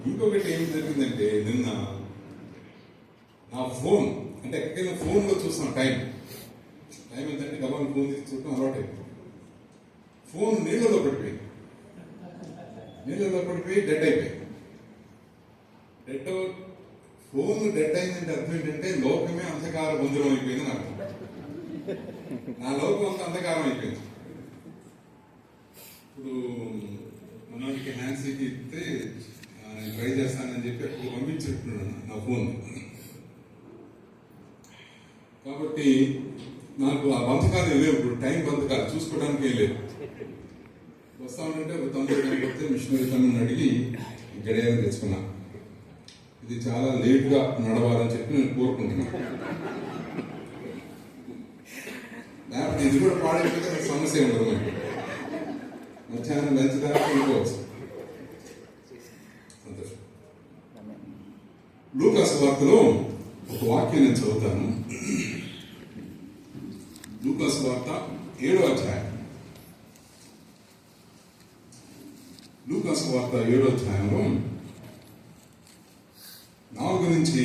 ఇంకొకటి ఏం జరిగిందంటే నిన్న నా ఫోన్ అంటే ఎక్కడికైనా ఫోన్లో చూస్తాను టైం ఏంటంటే గమని ఫోన్ తీసి చూడటం అలవాటు అయిపోయింది. ఫోన్ నీళ్ళలో పడిపోయి డెడ్ అయిపోయింది. ఫోన్ డెడ్ అయిందంటే అర్థం ఏంటంటే లోకమే అంధకార బంధురం అయిపోయింది అని అర్థం. నా లోకం అంతా అంధకారం అయిపోయింది. ఇప్పుడు మనకి హ్యాండ్సీకి ఇస్తే నేను ట్రై చేస్తానని చెప్పి అప్పుడు పంపించుకుంటున్నాను నా ఫోన్. కాబట్టి నాకు ఆ బంధకాలు లేవు, ఇప్పుడు టైం బంధకాలు చూసుకోవడానికి ఏం లేదు. వస్తా ఉంటే ఒక తొందర కనిపిస్తే మిషనరీ తనని అడిగి గడియారం తెచ్చుకున్నా. ఇది చాలా లేట్గా నడవాలని చెప్పి నేను కోరుకుంటున్నాను. లేకపోతే ఇది కూడా పాడైపోతే నాకు సమస్య ఉండదు. మనకి మధ్యాహ్నం లంచ్ దాకా అనుకోవచ్చు. సంతోషం. లూకా సువార్తలో ఒక వాక్యం నేను చదువుతాను. లూకా సువార్త 7వ అధ్యాయం. లూకా సువార్త 7వ అధ్యాయంలో 4 నుంచి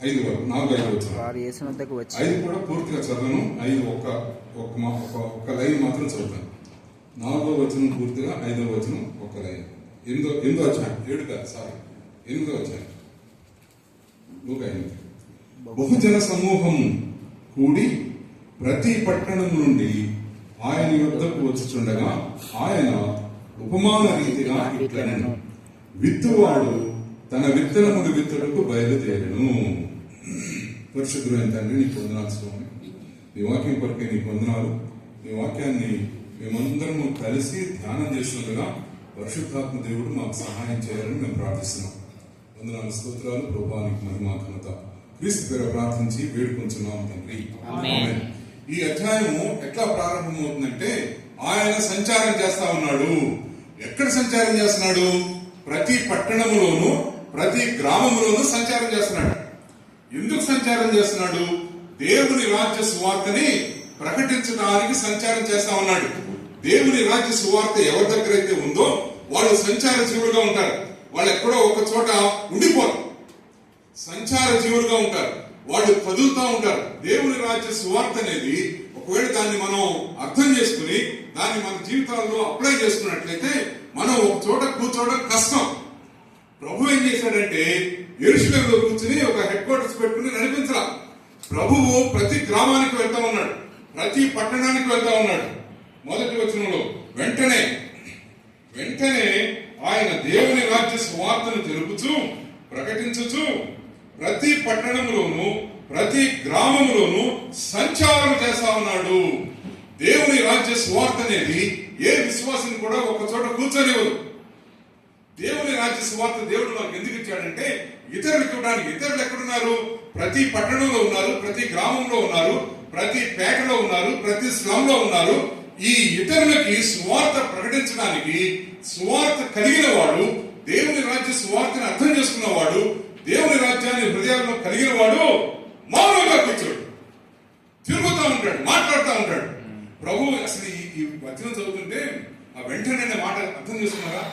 5 వరకు 4-5 వచ్చాను. 5 కూడా పూర్తిగా చదవను. 5 ఒక లైన్ మాత్రం చదువుతాను. 4వ వచనం పూర్తిగా, 5వ వచనం ఒక లైన్. 8వ అధ్యాయం 8వ అధ్యాయం లూకా 8. బహుజన సమూహము కూడి ప్రతి పట్టణం నుండి ఆయన యొద్దకు వచ్చుచుండగా ఆయన ఉపమాన రీతిగా ఇట్లనెను, విత్తువాడు తన విత్తనములు విత్తుటకు బయలుదేరెను. పరిశుద్ధులైన తండ్రి, నీకు వందనాలు స్వామి. నీ వాక్యం కొరకే నీకు వందనాలు. నీ వాక్యాన్ని మేమందరము కలిసి ధ్యానం చేస్తుండగా పరిశుద్ధాత్మ దేవుడు మాకు సహాయం చేయాలని మేము ప్రార్థిస్తున్నాం. వందనాలు, స్తోత్రాలు. ప్రభువానికి మహిమ ఘనత క్రీస్తు పేర ప్రార్థించి వేడుకొంచున్నాం తండ్రి. ఆమేన్. ఈ అధ్యాయము ఎట్లా ప్రారంభమవుతుందంటే ఆయన సంచారం చేస్తా ఉన్నాడు. ఎక్కడ సంచారం చేస్తున్నాడు? ప్రతి పట్టణములోను ప్రతి గ్రామములోను సంచారం చేస్తున్నాడు. ఎందుకు సంచారం చేస్తున్నాడు? దేవుని రాజ్య సువార్తని ప్రకటించడానికి సంచారం చేస్తా ఉన్నాడు. దేవుని రాజ్య సువార్త ఎవరి దగ్గర అయితే ఉందో వాళ్ళు సంచార జీవులుగా ఉంటారు. వాళ్ళు ఎక్కడో ఒక చోట ఉండిపోరు, సంచార జీవులుగా ఉంటారు. వాళ్ళు కదులుతూ ఉంటారు. దేవుని రాజ్య సువార్త అనేది ఒకవేళ దాన్ని మనం అర్థం చేసుకుని దాన్ని మన జీవితాల్లో అప్లై చేసుకున్నట్లయితే మనం ఒక చోట కూర్చోవడం కష్టం. ప్రభు ఏం చేశాడంటే యెరూషలేములో కూర్చుని ఒక హెడ్ క్వార్టర్స్ పెట్టుకుని నడిపించాల. ప్రభువు ప్రతి గ్రామానికి వెళ్తా ఉన్నాడు, ప్రతి పట్టణానికి వెళ్తా ఉన్నాడు. మొదటి వచనంలో వెంటనే ఆయన దేవుని రాజ్య సువార్తను తెలుపుచు ప్రకటించుచు ప్రతి పట్టణంలోను ప్రతి గ్రామంలోను సంచారం చేస్తా ఉన్నాడు. దేవుని రాజ్య సువార్త అనేది ఏ విశ్వాసం కూడా ఒక చోట కూర్చోనివ్వదు. దేవుని రాజ్య సువార్త దేవుడు మనకు ఎందుకు ఇచ్చాడంటే ఇతరులకు ఇవ్వడానికి. ఇతరులు ఎక్కడున్నారు? ప్రతి పట్టణంలో ఉన్నారు, ప్రతి గ్రామంలో ఉన్నారు, ప్రతి పేటలో ఉన్నారు, ప్రతి స్లమ్ లో ఉన్నారు. ఈ ఇతరులకి సువార్త ప్రకటించడానికి సువార్త కలిగిన వాడు, దేవుని రాజ్య సువార్తను అర్థం చేసుకున్నవాడు, దేవుని రాజ్యాన్ని హృదయాల్లో కలిగిన వాడు మౌనంగా కూర్చోడు, తిరుగుతూ ఉంటాడు, మాట్లాడుతూ ఉంటాడు. ప్రభు అసలు ఈ వచనం చదువుతుంటే ఆ వెంటనే మాట అర్థం చేసుకున్నారా?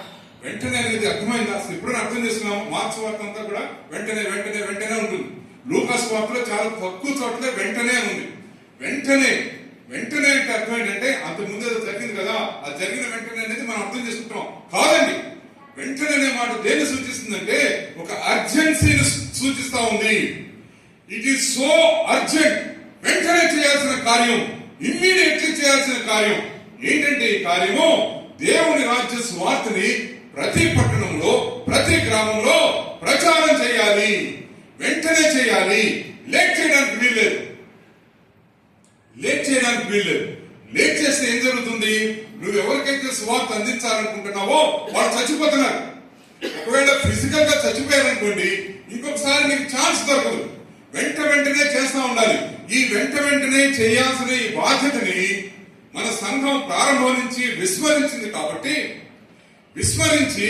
వెంటనే అనేది అర్థమైందా? అసలు ఎప్పుడైనా అర్థం చేసుకున్నాము? మార్క్స్ వార్త అంతా కూడా వెంటనే ఉంటుంది. లూకా వార్తలో చాలా తక్కువ చోట్ల వెంటనే ఉంది. వెంటనే అంటే అర్థం ఏంటంటే అంత ముందే జరిగింది కదా, అది జరిగిన వెంటనే అనేది మనం అర్థం చేసుకుంటాం. కాదండి, వెంటనే అనే మాట దేన్ని సూచిస్తుందంటే ఒక అర్జెన్సీని సూచిస్తా ఉంది. It is so urgent. వెంటనే చేయాల్సిన కార్యం, ఇమ్మీడియట్లీ చేయాల్సిన కార్యం ఏంటంటే ఈ కార్యము దేవుని రాజ్య సువార్తని ప్రతి పట్టణంలో ప్రతి గ్రామంలో ప్రచారం చేయాలి. వెంటనే చేయాలి. లేట్ చేయడానికి వీల్లేదు. లేట్ చేస్తే ఏం జరుగుతుంది? నువ్వు ఎవరికైతే సువార్త అందించాలనుకుంటున్నావో వాళ్ళు చచ్చిపోతున్నారు. ఒకవేళ ఫిజికల్ గా చచ్చిపోయారనుకోండి, ఇంకొకసారి నీకు ఛాన్స్ దొరకదు. వెంటనే చేస్తా ఉండాలి. ఈ వెంటనే చేయాల్సిన ఈ బాధ్యతని మన సంఘం ప్రారంభం నుంచి విస్మరించింది. కాబట్టి విస్మరించి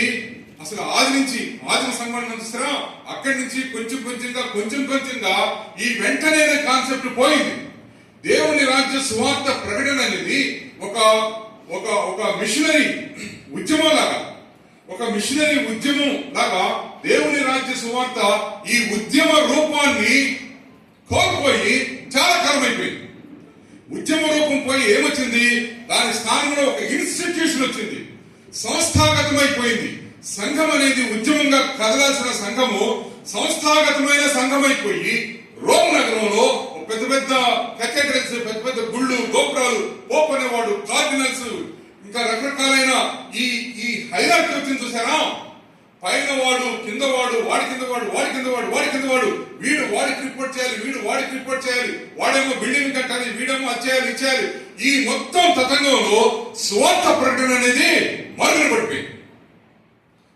అసలు ఆదిమ సంఘం చూస్తారా, అక్కడి నుంచి కొంచెంగా ఈ వెంటనే కాన్సెప్ట్ పోయింది. దేవుని రాజ్య సువార్త ప్రకటన అనేది ఒక మిషనరీ ఉద్యమం లాగా, ఒక మిషనరీ ఉద్యమం లాగా దేవుని రాజ్య సువార్త ఈ ఉద్యమ రూపాన్ని కోల్పోయి చాలా కాలం అయిపోయింది. ఉద్యమ రూపం పోయి ఏమొచ్చింది? దాని స్థానంలో ఒక ఇన్స్టిట్యూషన్ వచ్చింది, సంస్థాగతమైపోయింది. సంఘం అనేది ఉద్యమంగా కదలాల్సిన సంఘము సంస్థాగతమైన సంఘం అయిపోయి రోమ్ నగరంలో పెద్ద పెద్ద కేథడ్రల్స్, పెద్ద పెద్ద గుళ్ళు, గోపురాలు, పోప్ అనేవాడు, కార్డినల్స్, ఇంకా రకరకాలైన ఈ హైరార్కీ వచ్చింది చూసారా? పైన వాడు, కింద వాడు, వాడి కింద వాడు, వాడి కింద వాడు, వాడి కింద వాడు, వీడు వాడికి రిపోర్ట్ చేయాలి, వీడు వాడికి రిపోర్ట్ చేయాలి, వాడేమో బిల్డింగ్ కట్టాలి, వీడేమో అచ్చేయాలి, ఇచ్చేయాలి. ఈ మొత్తం తతంగంలో స్వార్థ ప్రకటన అనేది మరుగున పడిపోయింది.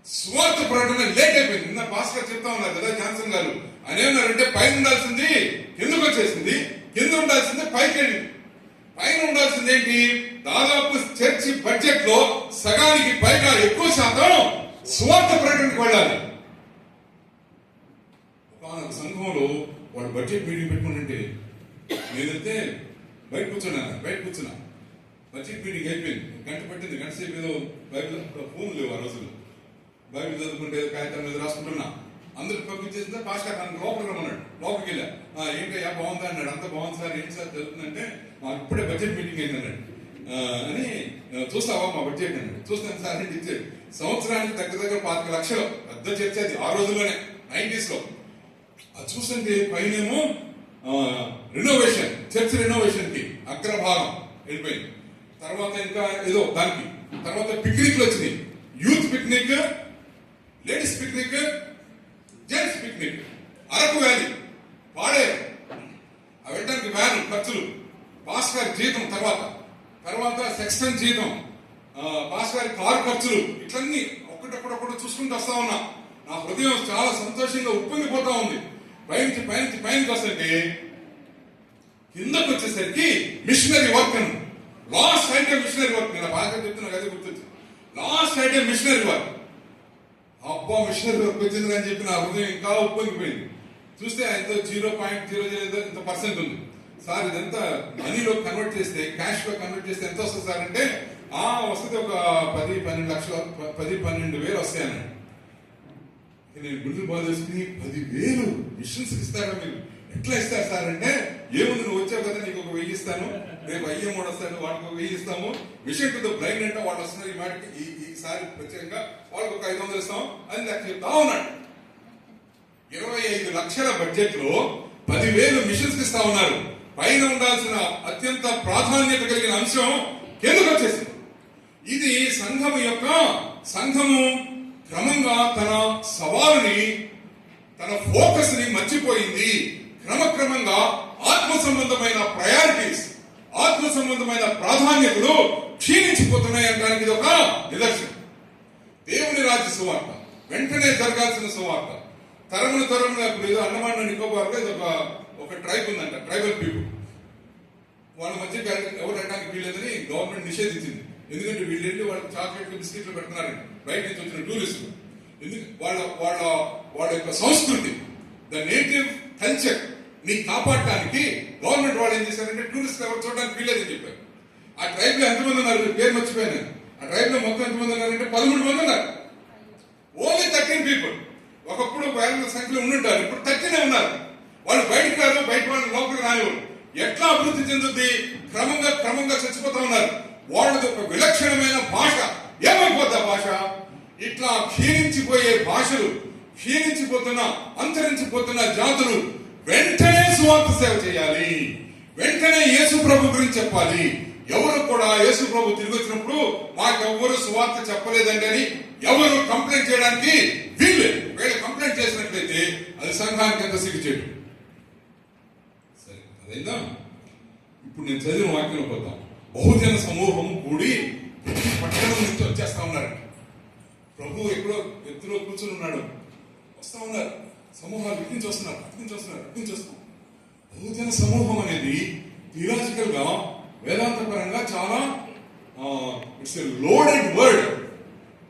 స్వార్థ ప్రకటన లేట్ అయిపోయింది. నిన్న భాస్కర్ చెప్తా ఉన్నారు కదా జాన్సన్ గారు, అని ఏమన్నారంటే పైన ఉండాల్సింది కిందకు వచ్చేసింది, కింద ఉండాల్సింది పైకి వెళ్ళింది. పైన ఉండాల్సింది ఏంటి? దాదాపు చర్చి బడ్జెట్ లో సగానికి పైగా ఎక్కువ శాతం స్వార్థ ప్రకటనకు వెళ్ళాలి. ఒక సంఘంలో వాడు బడ్జెట్ మీటింగ్ పెట్టుకుంటే నేనైతే బయట కూర్చున్నా బడ్జెట్ మీటింగ్ అయిపోయింది, గంట పట్టింది, గంట సేపు ఏదో బైబిల్, ఫోన్ లేవు ఆ రోజుల్లో, బైబిల్ చదువుకుంటే కాగితం మీద రాసుకుంటున్నా. అందరికి పంపించేసిందా పాస్టర్ నన్ను లోపలికి రమ్మన్నాడు. లోపలికి వెళ్ళా, ఏంటయ్యా బాగుందా అన్నాడు. అంత బాగుంది సార్, ఏంటి సార్ జరుగుతుందంటే మాకు ఇప్పుడే బడ్జెట్ మీటింగ్ అయింది అన్నాడు. అని చూస్తావా మా బడ్జెట్ అన్నాడు. చూస్తాను సార్ అని ఇచ్చాడు. సంవత్సరానికి దగ్గర 5 లక్షలు పెద్ద చర్చ అది ఆ రోజుల్లోనే 90s లో. అది చూస్తుంటే పైనేమో రినోవేషన్, చర్చ్ రినోవేషన్ కి అగ్రభాగం వెళ్ళిపోయింది. తర్వాత ఇంకా ఏదో దానికి తర్వాత పిక్నిక్లు వచ్చినాయి, youth picnic, ladies picnic, gents picnic, Araku valley, Paderu, వెళ్ళడానికి వ్యాన్ ఖర్చులు, పాస్టర్ జీతం, తర్వాత సెక్షన్ జీతం, పాస్టర్ కారు ఖర్చులు, ఇట్లన్నీ ఒక్కటొక్కడొక్కడు చూసుకుంటూ వస్తా ఉన్నా. నా హృదయం చాలా సంతోషంగా ఉప్పొంగిపోతా ఉంది. పైనకి వస్తుంటే కిందకు వచ్చేసరికి మిషనరీ వర్క్ అని లాస్ట్ ఐటమ్ మిషనరీ వర్క్. నేను బాగా చెప్తున్నా కదా, గుర్తొచ్చింది. Last item missionary work. అబ్బా మిషనరీ వర్క్ వచ్చింది అని చెప్పి నా హృదయం ఇంకా ఉప్పొంగిపోయింది. చూస్తే ఎంతో 0.00 ఇంత పర్సెంట్ ఉంది. సార్ ఇదంతా మనీలో కన్వర్ట్ చేస్తే, క్యాష్ లో కన్వర్ట్ చేస్తే ఎంత వస్తుంది సార్ అంటే, వస్తుంది ఒక 10-12 లక్షలు, 10-12 వేలు వస్తాయని. నేను గుండెలు బాధ చేసుకుని 10,000 మిషన్స్ ఇస్తారా మీరు? ఎట్లా ఇస్తారు సార్ అంటే, ఏముంది నువ్వు వచ్చావు కదా, నీకు ఒక 1000 ఇస్తాను, రేపు అయ్యే 3 వస్తాడు, వాడికి ఒక 1000 ఇస్తాము, మిషన్ టు ద బ్లైండ్ అంటే వాళ్ళు వస్తున్నారు, ఈ మాటకి ఈసారి ప్రత్యేకంగా వాళ్ళకి ఒక 500 ఇస్తాం అని లెక్క చెప్తా ఉన్నాడు. 25 లక్షల బడ్జెట్ లో 10,000 మిషన్స్ ఇస్తా ఉన్నారు. పైన ఉండాల్సిన అత్యంత ప్రాధాన్యత కలిగిన అంశం కిందకు వచ్చేసింది. ఇది సంఘము క్రమంగా తన సవాలుని, తన ఫోకస్ ని మర్చిపోయింది. క్రమంగా ఆత్మ సంబంధమైన ప్రయారిటీస్, ఆత్మ సంబంధమైన ప్రాధాన్యతలు క్షీణించిపోతున్నాయి అనడానికి ఇది ఒక నిదర్శనం. దేవుని రాజ్య సువార్త వెంటనే జరగాల్సిన సువార్త తరమున ఏదో అండమాన్ నికోబార్ లో ఒక ట్రైబ్ ఉందంట, ట్రైబల్ పీపుల్. వాళ్ళ మధ్య ఎవరు వెళ్ళడానికి వీలేదని గవర్నమెంట్ నిషేధించింది. ఎందుకంటే వీళ్ళు వెళ్ళి వాళ్ళకి చాక్లెట్లు, బిస్కెట్లు పెడుతున్నారు బయట నుంచి వచ్చిన టూరిస్టులు. ఎందుకు వాళ్ళ యొక్క సంస్కృతి, ద నేటివ్ కల్చర్ ని కాపాడటానికి గవర్నమెంట్ వాళ్ళు ఏం చేశారంటే టూరిస్ట్ ఎవరు చూడడానికి వీలేదని చెప్పారు. ఆ ట్రైబ్ లో ఎంతమంది ఉన్నారు పేరు మర్చిపోయాను. ఆ ట్రైబ్ లో మొత్తం ఎంతమంది ఉన్నారంటే 13 మంది ఉన్నారు. Only 13 people. ఒకప్పుడు వేల సంఖ్యలో ఉండుంటారు, ఇప్పుడు 13 ఉన్నారు. వాళ్ళు బయటకు రారు, బయట వాళ్ళు లోపలికి రానివారు. ఎట్లా అభివృద్ధి చెందుద్ది? క్రమంగా చచ్చిపోతా ఉన్నారు. వాళ్ళది ఒక విలక్షణమైన భాష ఏమైపోద్ది ఆ భాష? ఇట్లా క్షీణించిపోయే భాషలు, అంతరించిపోతున్న జాతులు వెంటనే సువార్త సేవ చేయాలి, వెంటనే యేసు ప్రభు గురించి చెప్పాలి. ఎవరు కూడా యేసు ప్రభు తిరిగి వచ్చినప్పుడు మాకెవ్వరు సువార్త చెప్పలేదండి అని ఎవరు కంప్లైంట్ చేయడానికి వీల్లేదు. ఒకవేళ కంప్లైంట్ చేసినట్లయితే అది సంఘానికి ఎంత సిగ్గుచేటు. సరే, అదైందా? ఇప్పుడు నేను చదివిన వాక్యం పోతాం. బహుజన సమూహం కూడి పట్టణం నుంచి వచ్చేస్తా ఉన్నారు. ప్రభు ఎక్కడో ఎత్తులో కూర్చుని ఉన్నాడు, వస్తా ఉన్నారు. సమూహాలు ఇట్నుంచి వస్తున్నారు. బహుజన సమూహం అనేది థియలాజికల్ గా, వేదాంత పరంగా చాలా ఇట్స్ ఎ లోడెడ్ వర్డ్,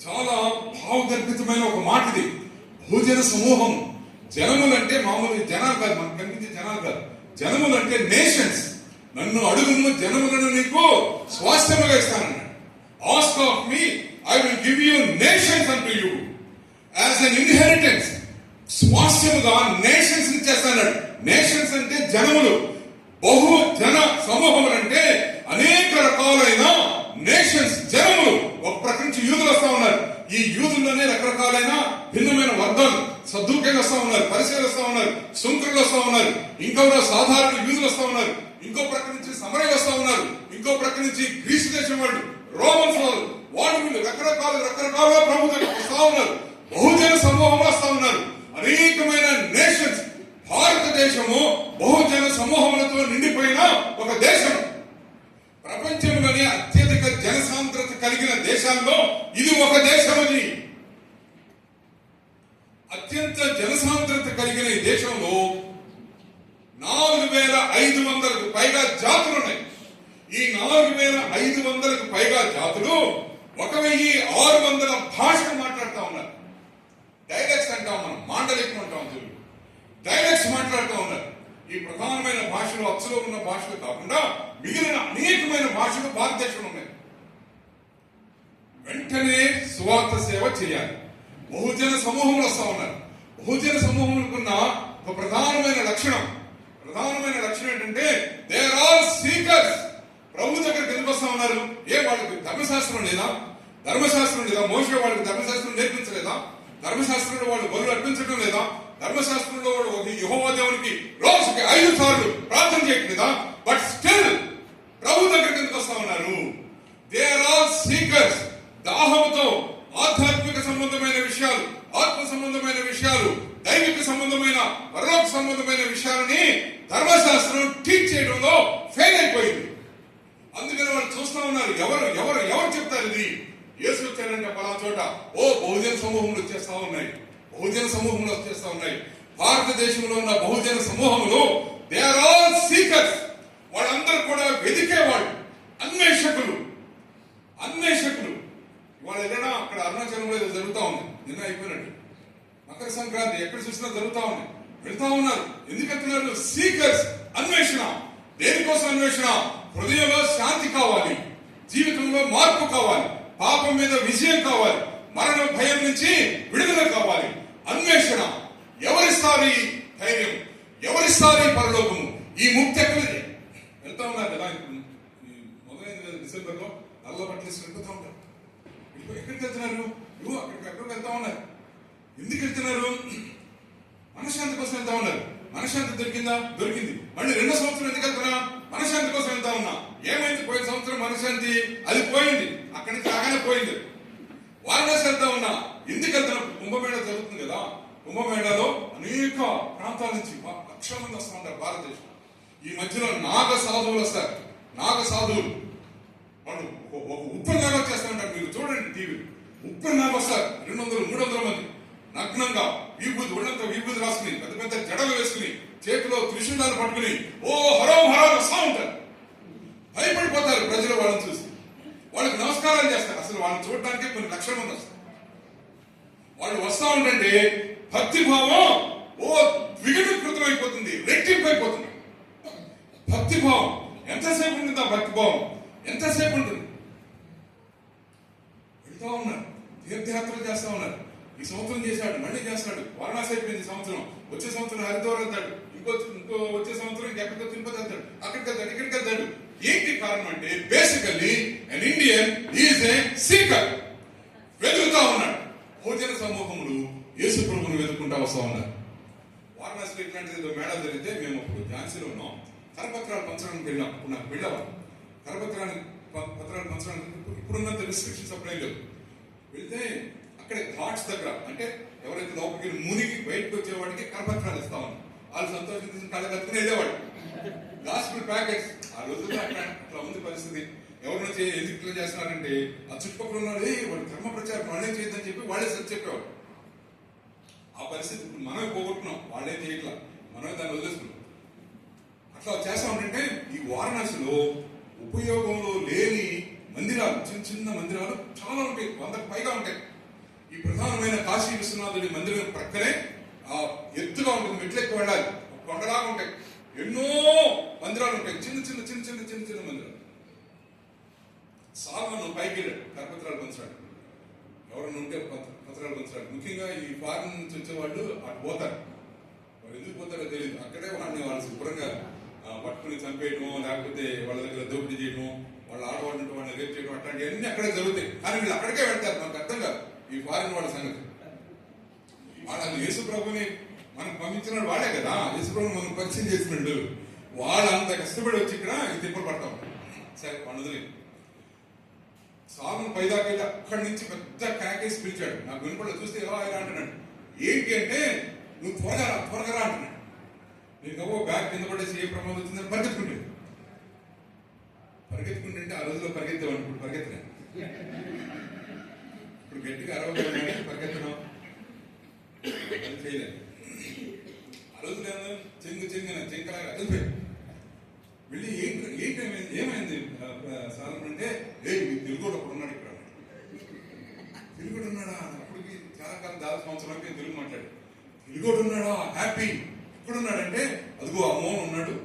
చాలా భావగర్భితమైన ఒక మాట ఇది. బహుజన సమూహం. జనములంటే మామూలు జనాలు కాదు, మనకు కనిపించే జనాలు కాదు. జనములంటే నేషన్స్. నన్ను అడుగును, జనములను నీకు స్వాస్థ్యముగా ఇస్తానన్నాడు. Ask of me, I will give you nations అంటూ యూ యాజ్ అన్ ఇన్హెరిటెన్స్. స్వాస్థ్యముగా నేషన్స్ ఇచ్చేస్తాడు. నేషన్స్ అంటే జనములు, బహు జన సమూహములు అంటే అనేక రకాలైన నేషన్స్, జనములు. ఒక ప్రక్క నుంచి యూదులు వస్తా ఉన్నారు. ఈ యూదుల్లోనే రకరకాలైన భిన్నమైన వర్గాలు, సద్దుకేలు వస్తా ఉన్నారు, పరిచయాలు వస్తా ఉన్నారు, సుంకరులు వస్తా ఉన్నారు, ఇంకా సాధారణ యూదులు వస్తా ఉన్నారు, ఇంకో ప్రక్క నుంచి సమరయ్య వస్తా ఉన్నారు, ఇంకో ప్రక్క నుంచి గ్రీసు దేశం వాళ్ళు, రోమన్స్ వాళ్ళు వీళ్ళు రకరకాలుగా ప్రభు దగ్గర వస్తా ఉన్నారు. బహుజన సమూహం వస్తా ఉన్నారు. అనేకమైన నేషన్స్. భారతదేశము బహుజన సమూహములతో నిండిపోయిన ఒక దేశం. ప్రపంచంలోనే అత్యధిక జనసాంద్రత కలిగిన దేశాల్లో ఇది ఒక దేశం. అది అత్యంత జనసాంద్రత కలిగిన ఈ దేశంలో 4,500కు పైగా జాతులు ఉన్నాయి. ఈ 4,500కు పైగా జాతులు 1,600 భాషలు మాట్లాడుతూ ఉన్నారు. డైలెక్ట్స్ అంటాం మనం, మాండలికం అంటాం తెలుగు. డైలెక్ట్స్ మాట్లాడుతూ ఉన్నారు. ఈ ప్రధానమైన భాషలు, అచ్చులో ఉన్న భాషలు కాకుండా మిగిలిన అనేకమైన భాషలు భారతదేశంలో ఉన్నాయి. వెంటనే సువార్త సేవ చేయాలి. బహుజన సమూహంలో వస్తా ఉన్నారు. బహుజన సమూహంకున్న ఒక ప్రధానమైన లక్షణం ఏంటంటే దే ఆర్ ఆల్ సీకర్స్. ప్రభు దగ్గరికి ఎందుకు వస్తా ఉన్నారు? వాళ్ళకి ధర్మశాస్త్రం లేదా? మోషే వాళ్ళకి ధర్మశాస్త్రం నేర్పించలేదా? ధర్మశాస్త్రంలో వాళ్ళు బలులు అర్పించడం లేదా? ధర్మశాస్త్రంలో వాళ్ళు యెహోవా దేవునికి రోజుకి 5 సార్లు ప్రార్థన చేయట్లేదా? బట్ స్టిల్ ప్రభు దగ్గరికి ఎందుకు వస్తా ఉన్నారు? They are all seekers. దాహంతో ఆధ్యాత్మిక సంబంధమైన విషయాలు, ఆత్మ సంబంధమైన విషయాలు, దైవిక సంబంధమైన, పరలోక సంబంధమైన విషయాలని ధర్మశాస్త్రం టీచ్ చేయడంలో ఫెయిల్ అయిపోయింది. అందుకని వాళ్ళు చూస్తా ఉన్నారు. ఎవరు చెప్తారు ఇది? యేసు వచ్చారంటే పలా చోట బహుజన సమూహములు వచ్చేస్తా ఉన్నాయి. భారతదేశంలో ఉన్న బహుజన సమూహములు దే ఆర్ ఆల్ సీకర్స్. వాళ్ళందరూ కూడా వెతికేవాళ్ళు, అన్వేషకులు. వాళ్ళు ఏదైనా అక్కడ అరుణాచలంలో ఏదో జరుగుతా ఉంది, నిన్న అయిపోయినట్టు. మకర సంక్రాంతి ఎక్కడ చూసినా జరుగుతా ఉంది, వెళ్తా ఉన్నారు. ఎందుకు వెళ్తున్నారు? సీకర్స్, అన్వేషణ. దేనికోసం అన్వేషణ? హృదయంలో శాంతి కావాలి, జీవితంలో మార్పు కావాలి, పాపం మీద విజయం కావాలి, మరణ భయం నుంచి విడుదల కావాలి. అన్వేషణ. ఎవరిస్తారు ఈ ధైర్యం? ఎవరిస్తారు ఈ పరలోకము? ఈ ముక్తి ఎక్కడిది? వెళ్తా ఉన్నారు కదా. మొదలైన డిసెంబర్ లో నల్ల బట్టలు వెళ్తా ఉంటారు. ఎక్కడికి వెళ్తున్నారు? అక్కడికి వెళ్తా ఉన్నారు. ఎందుకు వెళ్తున్నారు? మనశ్శాంతి కోసం వెళ్తా ఉన్నారు. మనశ్శాంతి దొరికింది. మళ్ళీ 2వ సంవత్సరం ఎందుకు వెళ్తున్నా? మనశ్శాంతి కోసం వెళ్తా ఉన్నా. ఏమైంది? పోయిన సంవత్సరం మనశ్శాంతి అది పోయింది, అక్కడి నుంచి రాగానే పోయింది. వారణాసి వెళ్తా ఉన్నా. ఎందుకు వెళ్తున్నా? కుంభమేళ జరుగుతుంది కదా. కుంభమేళలో అనేక ప్రాంతాల నుంచి లక్షల మంది వస్తూ ఉంటారు భారతదేశం. ఈ మధ్యలో నాగ సాధువులు వస్తారు. వాళ్ళు ఒక ఉప్పన్నాగా చేస్తూ ఉంటారు. మీరు చూడండి టీవీ. ఉప్పన్నాగా వస్తారు. 200-300 మంది నగ్నంగా ఒళ్ళంతా విభూతి రాసుకుని, పెద్ద పెద్ద జడలు వేసుకుని, చేతిలో త్రిశూలాలు పట్టుకుని హరం వస్తా ఉంటారు. భయపడిపోతారు ప్రజలు వాళ్ళని చూసి. వాళ్ళకి నమస్కారాలు చేస్తారు. అసలు వాళ్ళని చూడడానికి కొన్ని లక్షల మంది వస్తారు. వాళ్ళు వస్తా ఉంటే భక్తి భావం ద్విగుణీకృతం అయిపోతుంది, రెట్టింపు అయిపోతుంది. భక్తి భావం ఎంతసేపు ఉంటుంది? ఆ భక్తి భావం ఎంతసేపు ఉంటుంది? వెళ్తా ఉన్నారు, తీర్థయాత్రలు చేస్తా ఉన్నారు. ఈ సంవత్సరం చేశాడు, మళ్ళీ చేస్తాడు. వారణాసి అయిపోయింది సంవత్సరం. వచ్చే సంవత్సరం హరిద్వార్ వెళ్తాడు. ఇంకో వచ్చే సంవత్సరం ఇంకెక్కడికో తిరుపతి వెళ్తాడు. ఇక్కడికి వెళ్తాడు. ఏంటి కారణం అంటే basically an Indian is a seeker. వెతుకుతా ఉన్నాడు. బహుజన సమూహములు యేసు ప్రభువును వెతుక్కుంటా వస్తా ఉన్నారు. వారణాసిలో ఇట్లాంటిది మేళ జరిగితే మేము అప్పుడు ఝాన్సీలో ఉన్నాం. కరపత్రాలు పంచడానికి వెళ్ళాం. అప్పుడు నాకు వెళ్ళాము. పత్రాలు పంచడానికి ఇప్పుడున్నంత రిస్ట్రిక్షన్స్ అప్పుడే లేవు. వెళ్తే అక్కడే ఘాట్స్ దగ్గర, అంటే ఎవరైతే లోపలికి మునిగి బయటకు వచ్చేవాడికి కరపత్రాలు ఇస్తా ఉన్నాం. వాళ్ళు సంతోషించి కళ్ళ కట్టుకుని వెళ్ళేవాడు. గాస్పిల్ ప్యాకెట్స్ ఆ రోజుల్లో అట్లా ఉంది పరిస్థితి. ఎవరి నుంచి ఎందుకు ఇట్లా చేస్తున్నారంటే ఆ చుట్టుపక్కల ఉన్నాడు, వాడు ధర్మ ప్రచారం వాళ్ళే చేయొద్దని చెప్పి వాళ్ళే సరి చెప్పేవాడు. ఆ పరిస్థితి ఇప్పుడు మనమే పోగొట్టున్నాం. వాళ్ళేం చేయట్లా, మనమే దాన్ని వదిలేసుకున్నాం. అట్లా చేస్తా ఉంటే ఈ వారణాసిలో ఉపయోగంలో లేని మందిరాలు, చిన్న మందిరాలు చాలా ఉంటాయి, 100కు పైగా ఉంటాయి. ఈ ప్రధానమైన కాశీ విశ్వనాథుడి మందిరం ప్రక్కనే ఎత్తుగా ఉంటుంది, మెట్లు ఎక్కువ వెళ్ళాలి, కొండలాగా ఉంటాయి, ఎన్నో మందిరాలు ఉంటాయి. చిన్న మందిరాలు. సాల్మన్ పైకి వెళ్ళాడు కరపత్రాలు పంచాడు. ఎవరైనా ఉంటే పత్రాలు పంచాలి. ముఖ్యంగా ఈ ఫారెన్ నుంచి వచ్చేవాళ్ళు అటు పోతారు. వాళ్ళు ఎందుకు పోతారో తెలియదు. అక్కడే వాళ్ళు శుభ్రంగా పట్టుకుని చంపేయడం, లేకపోతే వాళ్ళ దగ్గర దోపిడీ చేయడం, వాళ్ళ ఆడవాళ్ళు వాళ్ళని రేపు చేయడం, అట్లాంటివన్నీ అక్కడే జరుగుతాయి. కానీ వీళ్ళు అక్కడికే వెళ్తారు. మనకు అర్థం కాదు ఈ ఫారెన్ వాళ్ళ సంగతి. వాళ్ళు యేసు ప్రభుని మనకు పంపించిన వాళ్ళే కదా, యేసు ప్రభుని మనం పరిచయం చేసినట్టు. వాళ్ళు అంత కష్టపడి వచ్చి ఇక్కడ ఈ తిప్పలు పడతాం. సరే పండుదలే సాగును పైదాకా వెళ్ళి అక్కడి నుంచి పెద్ద క్యాకేసి పిలిచాడు. నాకు వెనుపడ చూస్తే ఎలా ఇలా అంటున్నాడు. ఏంటి అంటే నువ్వు త్వరగా రా అంటున్నాడు. నేను బ్యాగ్ కింద పడేసి ఏ ప్రమాదం వచ్చిందని పరిగెత్తుకుంటుంటే ఆ రోజులో పరిగెత్తామని ఇప్పుడు పరిగెత్తలే. ఇప్పుడు గట్టిగా అరవై పరిగెత్తడం అది చేయలేదు. ఆ రోజు నేను చెంగలాగా అదిపోయాను. వెళ్ళి ఏమైంది సాధన అంటే తెలుగుడు ఒకడు ఉన్నాడు ఇక్కడ. తెలుగుడు ఉన్నాడా? అప్పటికి చాలా కాలం దాదాపు సంవత్సరాలకి తెలుగు మాట్లాడు. తెలుగుడు ఉన్నాడా? హ్యాపీ. ఎక్కడున్నాడంటే అదిగో అమ్మోన్ ఉన్నాడు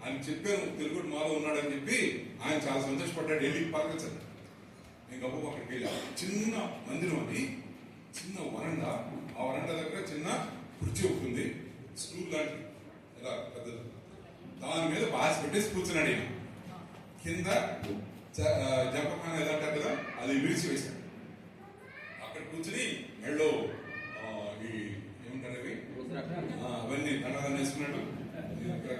అని చెప్పాను. తెలుగుడు మాలో ఉన్నాడని చెప్పి ఆయన చాలా సంతోషపడ్డాడు. వెళ్ళి పలకరించాడు. నేను గొప్ప అక్కడికి వెళ్ళా. చిన్న మందిరం అది, చిన్న వరండా. ఆ వరండా దగ్గర చిన్న కుర్చీ ఉంటుంది, స్టూల్ లాంటిది, ఇలా పెద్దది. దాని మీద బాస్ పెట్టేసి కూర్చున్నాడు. ఆయన కింద జంపకాన ఎలా అంటారు కదా, అది విరిచి వేశాడు. అక్కడ కూర్చుని మెళ్ళో ఈ ఏమంటారు అవి అవన్నీ దండగా వేసుకున్నాడు.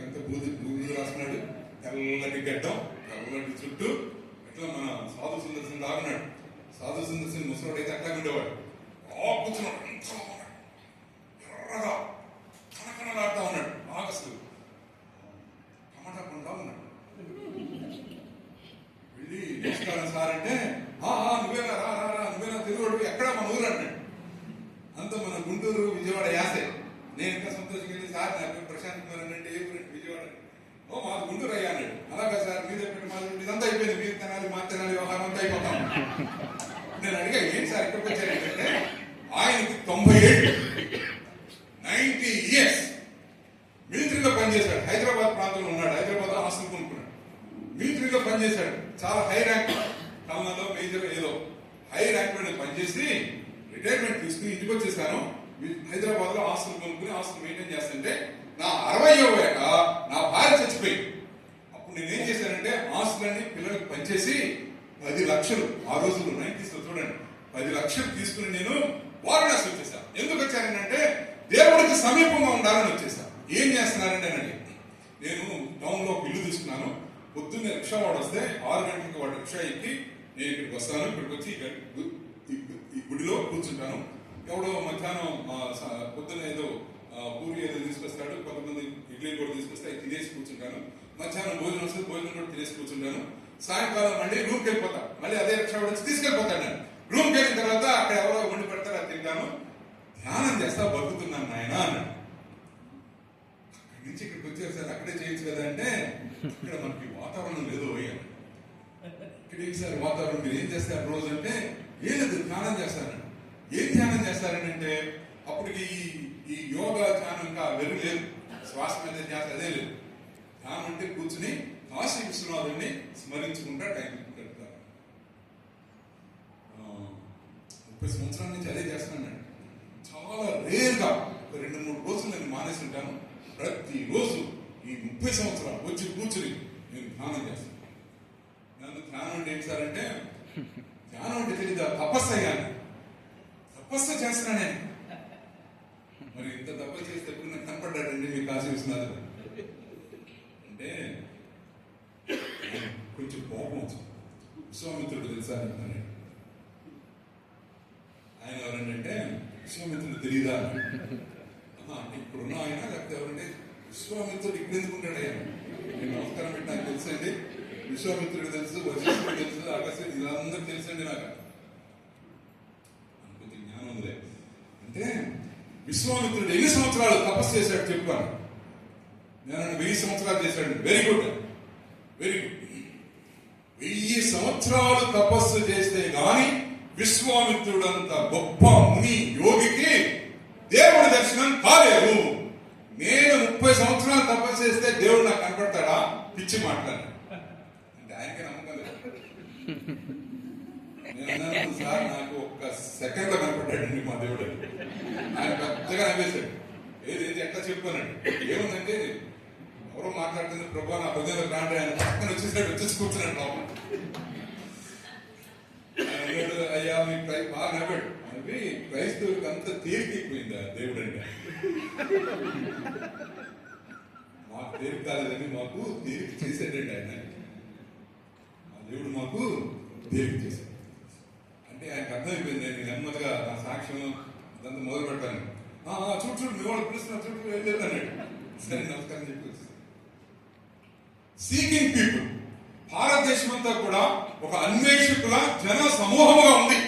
ఇంత బూది రాసుకున్నాడు. తెల్లటి గడ్డం, తెల్లటి చుట్టూ. ఇట్లా మన సాధు సుందర్శన్ లాగున్నాడు. సాధు సుందర్శన్ ముసలోడు అయితే అట్లా ఉండేవాడు. కూర్చున్నాడు. ఎర్రగా కనకనలాడుతూ ఉన్నాడు. ఆగస్టు టమాటా పండుతా ఉన్నాడు. వెళ్ళి నమస్కారం సార్ అంటే నువ్వేనా నువ్వేనా తెలుగు ఎక్కడ మన ఊరు అన్నాడు. అంత మన గుంటూరు విజయవాడ యాసే. నేను ఇంకా సంతోషంగా సార్ నాకు ప్రశాంత్ కుమార్ అంటే ఏ ఊరు విజయవాడ. మాది గుంటూరు అయ్యా అన్నాడు. అలాగా సార్ మీరు చెప్పిన మాది ఇదంతా అయిపోయింది, మీరు తినాలి మా తినాలి వ్యవహారం అంతా అయిపోతాం. నేను అడిగా ఏంటి సార్ ఎక్కడికి వచ్చారంటే ఆయనకి 90 ఏళ్ళు, 90 years మిలిటరీలో పనిచేశాడు. హైదరాబాద్ ప్రాంతంలో ఉన్నాడు. హైదరాబాద్ హాస్టల్ కొనుక్కున్నాడు. మిలిటరీలో పనిచేశాడు. చాలా హై ర్యాంక్, కల్నాలో మేజర్ ఏదో హై ర్యాంక్ లో పనిచేసి రిటైర్మెంట్ తీసుకుని ఇంటికి వచ్చేసాను. హైదరాబాద్ లో హాస్టల్ కొనుక్కుని హాస్టల్ మెయింటైన్ చేస్తుంటే నా 60వ ఏట నా భార్య చచ్చిపోయింది. అప్పుడు నేనేం చేశానంటే హాస్టల్ అని పిల్లలకు పనిచేసి 10 లక్షలు, ఆ రోజుల్లో 90s లో చూడండి, 10 లక్షలు తీసుకుని నేను వారణాసి వచ్చేసాను. ఎందుకు వచ్చానంటే దేవుడికి సమీపంగా ఉండాలని వచ్చేసాను. ఏం చేస్తున్నారంటే అండి, నేను టౌన్ లో ఒక ఇల్లు తీసుకున్నాను. పొద్దున్నే రిక్షా వాడు వస్తే 6 గంటలకు వాడు రిక్షా ఎక్కి నేను ఇక్కడికి వస్తాను. ఇక్కడికి వచ్చి ఈ గుడిలో కూర్చుంటాను. ఎవడో మధ్యాహ్నం పొద్దున్న ఏదో పూరి ఏదో తీసుకొస్తాడు, కొంతమంది ఇడ్లీ కూడా తీసుకొస్తే అవి తినేసి కూర్చుంటాను. మధ్యాహ్నం భోజనం వస్తే భోజనం కూడా తినేసి కూర్చుంటాను. సాయంకాలం మళ్ళీ రూమ్కి వెళ్ళిపోతాను. మళ్ళీ అదే రిక్షా వాడు వచ్చి తీసుకెళ్ళిపోతాను. నేను రూమ్కి వెళ్ళిన తర్వాత అక్కడ ఎవరో వండి పెడతారు, అది తింటాను. ధ్యానం చేస్తా బతుకుతున్నాను నాయన అన్నాడు. అక్కడి నుంచి ఇక్కడికి వచ్చేసారి అక్కడే చేయొచ్చు కదా అంటే ఇక్కడ మనకి వాతావరణం లేదు అయ్యాను. ఇక్కడ ఏంటి సార్ వాతావరణం, మీరు ఏం చేస్తారు రోజు అంటే ఏం లేదు ధ్యానం చేస్తాను. ఏం ధ్యానం చేస్తారనంటే అప్పటికి ఈ యోగా ధ్యానం ఇంకా వెరు లేదు, శ్వాస మీద ధ్యాస అదే లేదు. ధ్యానం అంటే కూర్చుని కాశీ విశ్వనాథుడిని స్మరించుకుంటా టైం గడుపుతారు. 30 సంవత్సరాల నుంచి అదే చేస్తున్నాను. చాలా రేర్గా 2-3 రోజులు నేను మానేసి ఉంటాను. ప్రతిరోజు ఈ 30 సంవత్సరాలు వచ్చి కూర్చుని నేను ధ్యానం చేస్తాను. నన్ను ధ్యానం అంటే ఏంటి సార్ అంటే, ధ్యానం అంటే తెలీదా, తపస్సు అయ్యాను. తపస్సు చేస్తున్నాను నేను. మరి ఇంత తపస్సు చేస్తే ఎప్పుడు నాకు కనపడ్డాడండి మీ కాశీ విశ్వనాథుడు అంటే కొంచెం కోపం వచ్చింది. విశ్వామిత్రుడు తెలుసా చెప్తాను. ఆయన ఎవరంటే విశ్వామిత్రుడు తెలియదా అంటే ఇప్పుడున్న ఆయన, లేకపోతే ఎవరంటే విశ్వామిత్రుడు ఇక్కడ ఎందుకుంటాడు ఆయన. నేను నమస్కారం పెట్టి నాకు తెలుసండి, విశ్వామిత్రుడు తెలుసు, వశిష్ఠుడు తెలుసు, అగస్త్యుడు ఇదందరూ తెలుసండి నాకు. కొంచెం జ్ఞానం ఉందిలే. అంటే విశ్వామిత్రుడు ఎన్ని సంవత్సరాలు తపస్సు చేశాడు చెప్పాను. నేను 1000 సంవత్సరాలు చేశాడు. Very good, very good. 1000 సంవత్సరాలు తపస్సు చేస్తే గాని విశ్వామిత్రుడంత గొప్ప ముని యోగికి దేవుడి దర్శనం కాలేదు. నేను 30 సంవత్సరాలు తపస్సు చేస్తే దేవుడు నాకు కనపడతాడా? పిచ్చి మాట్లాడు అంటే ఆయనకే నమ్మకం లేదు. నేను అన్నాను సార్ నాకు ఒక్క ఒక సెకండ్ లో కనపడ్డాడండి మా దేవుడు. ఆయన పెద్దగా నవ్వేశాడు. ఏది ఎట్లా చెప్పుకోనండి, ఏముందంటే ఎవరో మాట్లాడుతుంది, ప్రభు నా హృదయంలో రాండి, ఆయన పక్కన వచ్చేసి కూర్చున్నాడు లోపల. అయ్యా మీ బాగా నవ్వాడు. అవి క్రైస్తవులకు అంత తేలిక అయిపోయింది ఆ దేవుడు అంటే. మాకు తేలిక కాలేదని మాకు తేలిక చేశాడండి ఆయన. ఆ దేవుడు మాకు తేలిక చేశాడు అంటే ఆయనకు అర్థమైపోయింది. నేను నెమ్మదిగా నా సాక్ష్యం అదంతా మొదలు పెట్టాను. చూడు మీ వాళ్ళు పిలుస్తున్నా, చూడు వెళ్ళలేదు అన్నాడు. సరే నమస్కారం చెప్పి వచ్చేసి సీకింగ్ పీపుల్. భారతదేశం అంతా కూడా ఒక అన్వేషకుల జన సమూహముగా ఉంది.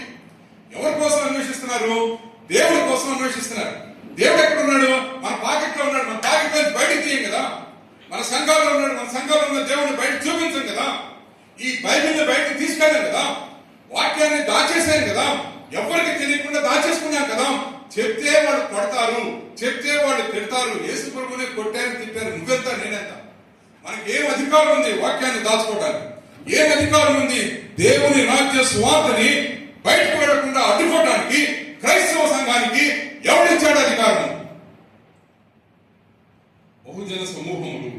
ఎవరి కోసం అన్వేషిస్తున్నారు? దేవుడి కోసం అన్వేషిస్తున్నారు. దేవుడు ఎక్కడ ఉన్నాడు? మన పాకెట్ లో ఉన్నాడు. మన పాకెట్ నుంచి బయటకు తీయం కదా. మన సంఘాల్లో ఉన్నాడు. మన సంఘాల్లో ఉన్న దేవుడిని బయట చూపించం కదా. ఈ బైబిల్ని బయటకు తీసుకెళ్ళాం కదా. వాక్యాన్ని దాచేసాను కదా. ఎవరికి తెలియకుండా దాచేసుకున్నాం కదా. చెప్తే వాళ్ళు కొడతారు, చెప్తే వాళ్ళు తిడతారు. యేసు ప్రభువునే కొట్టారు, తిట్టారు. నువ్వెంత నేనెంత? మనకి ఏం అధికారం ఉంది వాక్యాన్ని దాచుకోవడానికి? ఏం అధికారం ఉంది దేవుని రాజ్య సువార్తని బయటకు వెళ్ళకుండా అడ్డుకోవడానికి? క్రైస్తవ సంఘానికి ఎవరిచ్చాడు అధికారం? బహుజన సమూహములు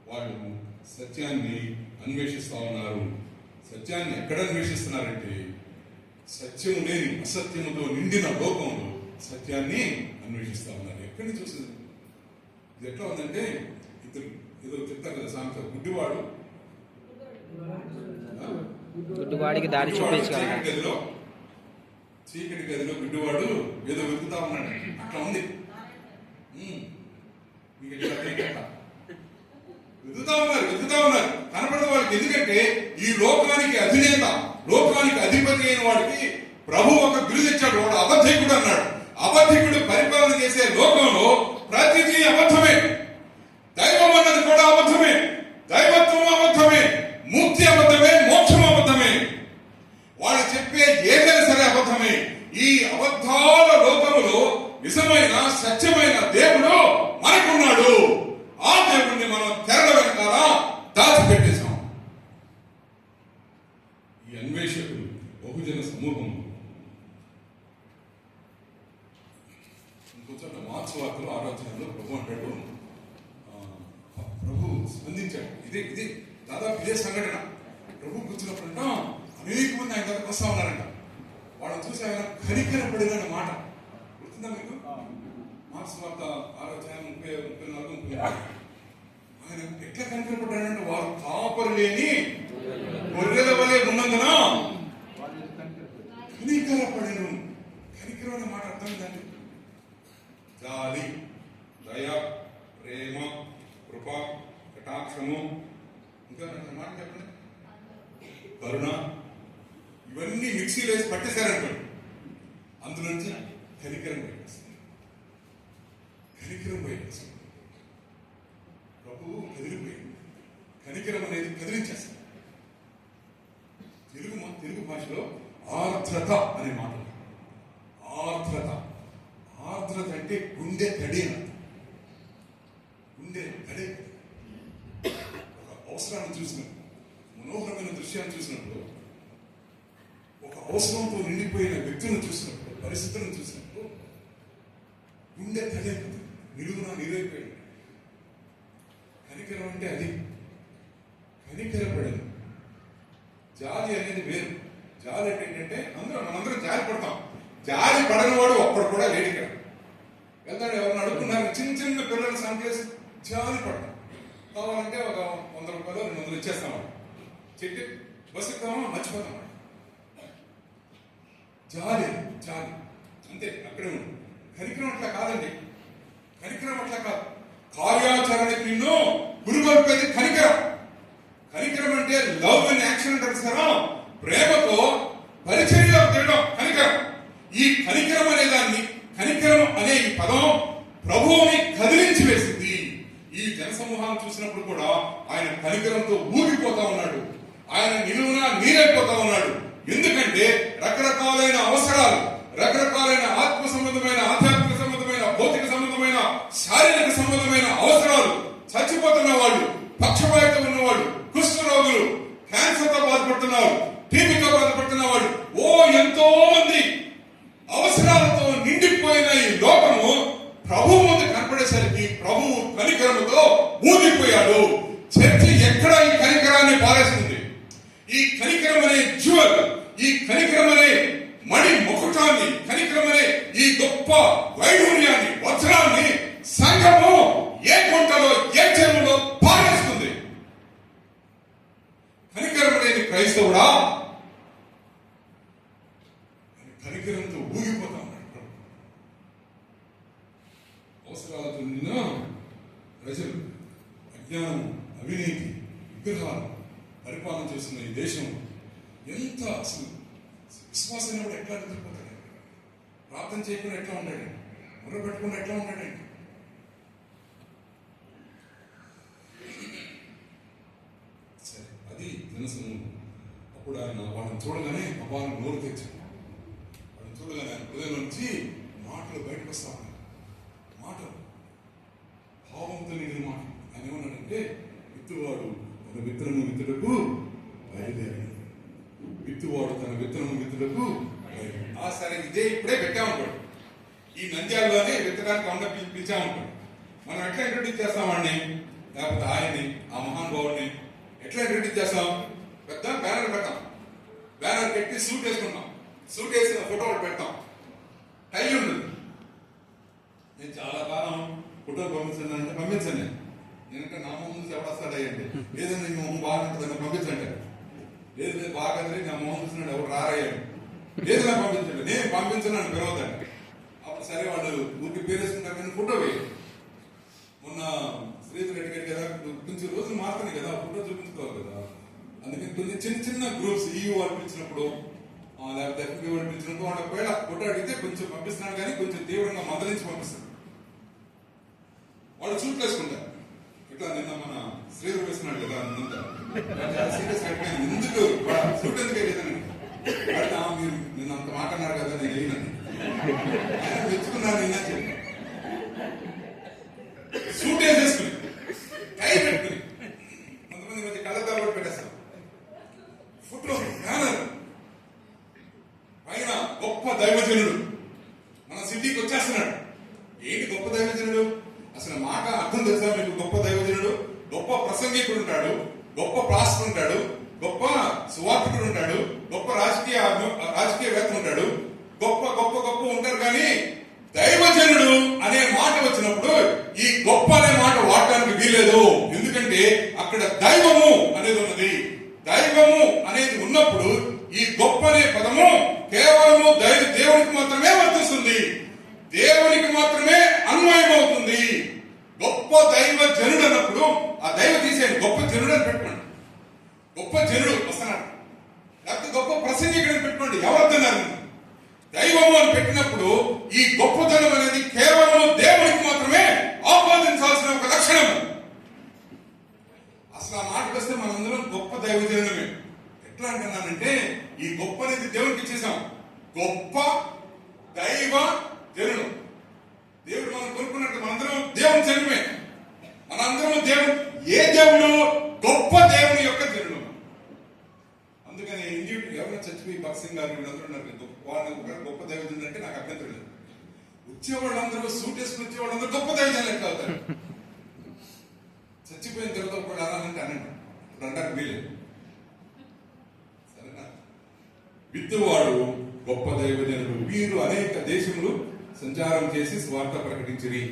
వాళ్ళు సత్యాన్ని అన్వేషిస్తా ఉన్నారు. సత్యాన్ని ఎక్కడ అన్వేషిస్తున్నారంటే సత్యము లేని అసత్యముతో నిండిన లోకంలో సత్యాన్ని అన్వేషిస్తా ఉన్నారు. ఎక్కడి నుంచి వస్తుంది? ఇది ఎట్లా ఉందంటే, ఇద్దరు ఏదో చెప్తారు కదా సామెత, గుడ్డివాడికి దారి చూపించగలడు. చీకటి గదిలో గుడ్డివాడు ఏదో వెతుకుతా ఉన్నాడు. అట్లా ఉంది. వెతుకుతా ఉన్నారు కనపడే వాళ్ళకి. ఎందుకంటే ఈ లోకానికి అధినేత, లోకానికి అధిపతి అయిన వాడికి ప్రభు ఒక బిరుదు ఇచ్చాడు. వాడు అబద్ధికుడు అన్నాడు. అబద్ధికుడు పరిపాలన చేసే లోకంలో ప్రతిదీ అబద్ధమే. దైవం అన్నది కూడా అబద్ధమే. దైవత్వం అబద్ధమే. ముక్తి అబద్ధమే. మోక్షం అబద్ధమే. వాళ్ళు చెప్పే ఏదైనా సరే అబద్ధమే. ఈ అబద్ధాల లోకములో నిజమైన సత్యమైన దేవుడు మనకున్నాడు. ఆ దేవుడిని మనం తెరల వెనకాల దాచిపెట్టేశాం. ఈ అన్వేషకులు బహుజన సమూహం. ఇంకొంచెం మార్క్స్ వార్తలు 6వ అధ్యాయంలో ప్రభు అంటాడు, ప్రభు స్పందించాడు. ఇది దాదాపు ఇదే సంఘటన. ప్రభు కూర్చున్నప్పుడంట అనేక మంది ఆయన దగ్గరకు వస్తా ఉన్నారంట. వాళ్ళని చూసి ఆయన కనికరపడిన మాట గుర్తుందా మీకు? మార్క్స్ వార్త 6వ అధ్యాయం 34, 35. ఆయన ఎట్లా కనికరపడ్డాడంటే, వారు కాపరు లేని గొర్రెల వలె ఉన్నందున కనికరపడను. కనికరం అనే మాట అర్థమైందండి. జాలి, దయ, ప్రేమ, కృప, కటాక్షము, ఇంకా మాట చెప్పండి, కరుణ, ఇవన్నీ మిక్సీలో వేసి పట్టేశారనుకోండి. అందులోంచి కనికరం బయటేస్తుంది. ప్రభు కదిలిపోయింది. కనికరం అనేది కదిలించేస్తుంది. తెలుగు భాషలో ఆర్ద్రత అనే మాట. ఆర్ద్రత అంటే గుండె తడి అని. గుండె తడి. ఒక అవసరాన్ని చూసినప్పుడు, మనోహరమైన దృశ్యాన్ని చూసినప్పుడు, ఒక అవసరంతో నిండిపోయిన వ్యక్తులను చూసినప్పుడు, పరిస్థితులను చూసినప్పుడు గుండె తడి నిలువున నీరైపోయింది. కనికరం అంటే అది. కనికరపడదు. జాలి అనేది వేరు. జాలి అంటే ఏంటంటే మనందరం జాలి పడతాం. జాలి పడని వాడు ఒక్కడు కూడా లేడు ఇక్కడ. వెళ్తాడు, ఎవరిని అడుగుతున్నారు, చిన్న పిల్లలు సంకేసి జాలి పడతాం. కావాలంటే ఒక 100 రూపాయలు 200 ఇచ్చేస్తాం. చెట్టు బస్సు ఎక్కుతామా మర్చిపోతాం. జాలి అంతే, అక్కడే ఉంది. కనికరం అట్లా కాదండి. కనికరం అట్లా కాదు. కార్యాచరణకి నిన్ను గురుగొల్పేది కనికరం. కనికరం అంటే లవ్ అండ్ యాక్షన్ అంటారు కదా, ప్రేమతో పరిచర్యలో చేయడం కనికరం. ఈ కనికరం అనే దాన్ని, కనికరం అనే ఈ పదం ప్రభువుని కదిలించి వేసింది. ఈ జనసమూహాన్ని చూసినప్పుడు కూడా ఆయన కనికరంతో ఊగిపోతా ఉన్నాడు. ఆయన నిలువునా నీరైపోతా ఉన్నాడు. ఎందుకంటే రకరకాలైన అవసరాలు, రకరకాలైన ఆత్మ సంబంధమైన, ఆధ్యాత్మిక సంబంధమైన, భౌతిక సంబంధమైన, శారీరక సంబంధమైన అవసరాలు, చచ్చిపోతున్న వాళ్ళు, పక్షపాతం ఉన్నవాళ్ళు, కుష్ఠరోగులు, క్యాన్సర్ తో బాధపడుతున్నారు, టీబీతో బాధపడుతున్న వాళ్ళు, అయిన ఈ లోకము ప్రభు ముందు కనపడేసరికి ప్రభువు కనికరముతో ఊదిపోయాడు. చర్చి ఎక్కడ ఈ కనికరాన్ని పారేస్తుంది? ఈ కనికరం అనే జ్యువెల్, ఈ కనికరం అనే మణి ముకుటాన్ని, కనికరం అనే ఈ గొప్ప వైఢూర్యాన్ని, వజ్రాన్ని సంఘము ఏ గుంటలో, ఏ చెరువులో పారేస్తుంది. కనికరం లేని క్రైస్తవుడా కనికరంతో ఊగిపోతా ఉన్నాడు. అవసరాలతో నిన్న ప్రజలు అజ్ఞానం, అవినీతి, విగ్రహాలు పరిపాలన చేస్తున్న ఈ దేశం ఎంత అసలు విశ్వాసం కూడా ఎట్లా నిద్రపోతాడు? ప్రార్థన చేయకుండా ఎట్లా ఉంటాడు? మొర పెట్టుకుండా ఎట్లా ఉంటాడండి? సరే, అది జనసమూహం. అప్పుడు ఆయన వాళ్ళని చూడగానే అబ్బాను నోరు తెచ్చాడు. వాళ్ళని చూడగానే ఆయన హృదయం నుంచి మాటలు బయటకు వస్తా ఉన్నాయి. మాటలు భావంతో నిండిన మాట. ఆయన ఏమన్నాడంటే, విత్తువాడు తన విత్తనము విత్తుటకు బయలుదేరాడు. విత్తువాడు తన విత్తనము విత్తుటకు. సరే, ఇదే ఇప్పుడే పెట్టామనుకోండి, ఈ నంద్యాలలోనే విత్తడానికి అన్న పిలిచామనుకోండి, మనం ఎట్లా ఇంట్రడ్యూస్ చేస్తామండి? లేకపోతే ఆయన్ని, ఆ మహానుభావుడిని ఎట్లా ఇంట్రడ్యూస్ చేస్తాం? పెద్ద బ్యానర్ పెడతాం. బ్యానర్ పెట్టి సూట్ వేసుకుంటాం. సూట్ వేసిన ఫోటో ఒకటి పెడతాం. టై ఉంటుంది. నేను చాలా కాలం ఫోటోలు పంపించండి అంటే పంపించండి. నేనంటే నా మొహం చూసి ఎవడొస్తాడు అయ్యండి, లేదండి నీ మొహం బాగుంటుందని పంపించండి. లేదు లేదు బాగా నా మొహం చూసినాడు ఎవరు రారయ్యాడు, లేదు నాకు పంపించండి. నేను పంపించను అని పిలవద్దండి. అప్పుడు సరే వాళ్ళు ఊరికి పేరేసుకుంటారు కానీ ఫోటో వేయాలి. మొన్న శ్రీధర్ రెడ్డి గారి కదా కొంచెం రోజులు మారుతున్నాయి కదా, ఫోటో చూపించుకోవాలి కదా. అందుకని కొన్ని చిన్న చిన్న గ్రూప్స్ ఈయూ వాళ్ళు పిలిచినప్పుడు, లేకపోతే ఎఫ్బీ వాళ్ళు పిలిచినప్పుడు వాళ్ళ ఒకవేళ ఫోటో అడిగితే కొంచెం పంపిస్తున్నాడు కానీ కొంచెం తీవ్రంగా మందలించి పంపిస్తారు. వాళ్ళు సూట్లు వేసుకుంటారు. ఇట్లా నిన్న మన శ్రీధర్ వేసుకున్నాడు కదా, సీరియస్ అయిపోయింది. ఎందుకు సూట్ ఎందుకు వేయలేదండి? మీరు నిన్న అంత మాట అన్నారు కదా, నేను వేయనండి తెచ్చుకున్నాను నిన్న చెప్పి సూట్ వేసేసుకుని టై పెట్టుకుని కొంతమంది మధ్య కళ్ళద్దాలు కూడా పెట్టేస్తాం. ఫుట్లో బ్యానర్ పైన గొప్ప దైవజనుడు మన సిటీకి వచ్చేస్తున్నాడు. ఏంటి గొప్ప దైవజనుడు? అసలు మాట అర్థం తెలుసా మీకు? గొప్ప దైవజనుడు గొప్ప ప్రసంగికుడు ఉంటాడు, గొప్ప ప్రాస్టర్ ఉంటాడు, గొప్ప సువార్థకుడు ఉంటాడు, గొప్ప రాజకీయవేత్త ఉంటాడు, గొప్ప గొప్ప గొప్ప ఉంటారు. కానీ దైవజనుడు అనే మాట వచ్చినప్పుడు ఈ గొప్ప అనే మాట వాడటానికి వీలేదు. ఎందుకంటే అక్కడ దైవము అనేది ఉన్నది. దైవము అనేది ఉన్నప్పుడు ఈ గొప్ప అనే పదము కేవలము దేవునికి మాత్రమే వర్తిస్తుంది, దేవునికి మాత్రమే అన్వయం అవుతుంది. గొప్ప దైవ జనుడు అన్నప్పుడు ఆ దైవ తీసేయండి, గొప్ప జనుడు అని పెట్టుకోండి. గొప్ప జనుడు వస్తున్నాడు, లేకపోతే గొప్ప ప్రసంగికుడు పెట్టుకోండి. ఎవరన్నారు? దైవము అని పెట్టినప్పుడు ఈ గొప్పతనం అనేది కేవలం దేవునికి మాత్రమే ఆపాదించాల్సిన ఒక లక్షణం. అసలు ఆ మాటకు వస్తే మనందరం గొప్ప దైవజనులమే. ఎట్లా అంటున్నానంటే, ఈ గొప్ప అనేది దేవునికి ఇచ్చేసాం. గొప్ప దైవ జనుడు, దేవుడు మనం కోరుకున్నట్టు మనందరం దేవుని జనమే. మనందరం దేవుడు. ఏ దేవుడు? గొప్ప దేవుని యొక్క జనుడు. అందుకని ఎవరైనా చచ్చిపోయి భక్సింగ్ గారు వీళ్ళందరూ ఉన్నారు, వాళ్ళని గొప్ప దైవజనుడు అంటే నాకు అభ్యంతరం లేదు. వచ్చేవాళ్ళందరూ సూట్ వేసుకుని వచ్చేవాళ్ళందరూ గొప్ప దైవజనులు ఎట్లా అవుతారు? చచ్చిపోయిన తర్వాత కూడా అనాలంటే అనండి, ఇప్పుడు అంటారు వీలేదు. సరేనా? విత్తువాడు గొప్ప దైవజనుడు. వీరు అనేక దేశములు సంచారం చేసి స్వార్థ ప్రకటించిరి.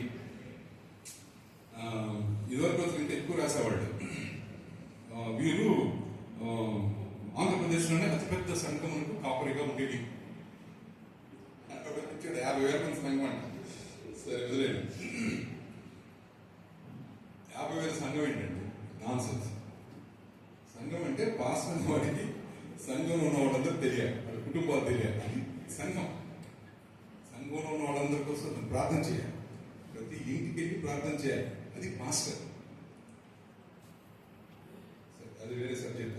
ఇదివరకు ఇంకా ఎక్కువ రాసేవాళ్ళు. వీరు ఆంధ్రప్రదేశ్లోనే అతిపెద్ద సంఘములకు కాపరిగా ఉండేది. 50,000 మంది సంఘం అంట. సరే వదిలేదు, 50,000 సంఘం ఏంటండి? Non sense. సంఘం అంటే పాస్టర్ వాడికి సంఘంలో ఉన్న వాళ్ళందరూ తెలియాలి, వాళ్ళ కుటుంబాలు తెలియాలి. అది సంఘం. సంఘంలో ఉన్న వాళ్ళందరి కోసం ప్రార్థన చేయాలి, ప్రతి ఇంటికి వెళ్ళి ప్రార్థన చేయాలి. అది పాస్టర్. అది వేరే సబ్జెక్ట్.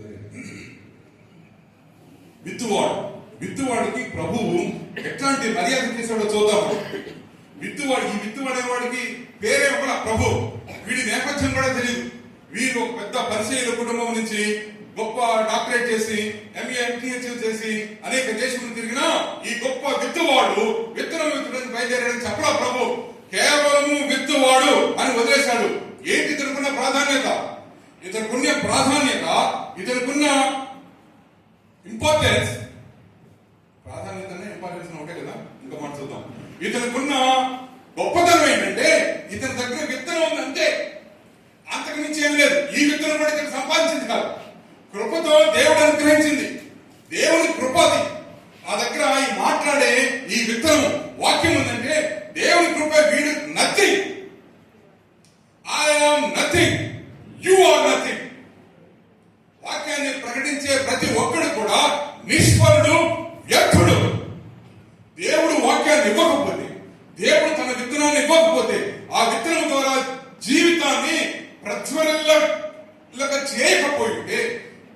విత్తువాడికి ప్రభువు ఎట్లాంటి మర్యాద చేసాడో చూద్దాం. ఈ విత్తువాడే వాడికి పేరే ఒక ప్రభు. వీడి నేపథ్యం కూడా తెలియదు. వీరు ఒక పెద్ద పరిచయుల కుటుంబం నుంచి గొప్ప డాక్టరేట్ చేసి MA MPH చేసి అనేక దేశములు తిరిగినా ఈ గొప్ప విత్తువాడు విత్తనం విత్తడం బయలుదేరాడని చెప్పలా ప్రభు. కేవలము విత్తువాడు అని వదిలేశాడు. ఏంటి ఇతనుకున్న ప్రాధాన్యత? ఇతనుకున్న ప్రాధాన్యత, ఇతనుకున్న ఇంపార్టెన్స్, ప్రాధాన్యతనే ఇంపార్టెన్స్ ఒకటే కదా. ఇంకా మాట చూద్దాం. ఇతనుకున్న గొప్పతనం ఏంటంటే ఇతని దగ్గర విత్తనం ఉంది అంతే, అంతకు మించి ఏం లేదు. ఈ విత్తనం కూడా ఇతను సంపాదించింది కాదు, కృపతో దేవుడు అనుగ్రహించింది. దేవుని కృపది. ఆ దగ్గర ఈ మాట్లాడే ఈ విత్తనం వాక్యం ఉందంటే దేవుని కృప. వీడు nothing, I am nothing, you are nothing. వాక్యాన్ని ప్రకటించే ప్రతి ఒక్కడు కూడా నిష్ఫలుడు, వ్యర్థుడు. దేవుడు వాక్యాన్ని ఇవ్వకపోతే, దేవుడు తన విత్తనాన్ని ఇవ్వకపోతే, ఆ విత్తనం ద్వారా జీవితాన్ని ప్రజ్వలగా చేయకపోయి ఉంటే,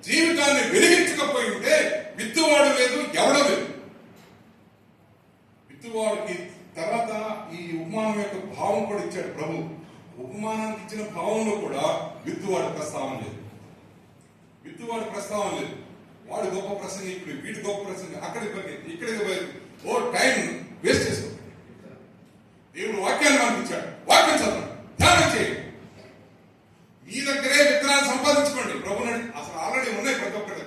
జీవితాన్ని వెలిగించకపోయి ఉంటే, విత్తువాడు లేదు, ఎవడో లేదు. విత్తువాడికి తర్వాత ఈ ఉపమానం యొక్క భావం కూడా ఇచ్చాడు ప్రభు. ఉపమానానికి ఇచ్చిన భావంలో కూడా విత్తువాడి ప్రస్తావన లేదు. విత్తువాడి ప్రస్తావన లేదు. వాడు గొప్ప ప్రసంగికుడు, వీడు గొప్ప ప్రసంగి, ఇక్కడికి ఓ టైం వేస్ట్ చేసుకో. దేవుడు వాక్యాన్ని పంపించాడు, వాక్యం చదవండి, ధ్యానం చేయండి. మీ దగ్గరే విత్తనాలు సంపాదించుకోండి. ప్రభుని అసలు ఆల్రెడీ ఉన్నాయి ప్రతి ఒక్కరి.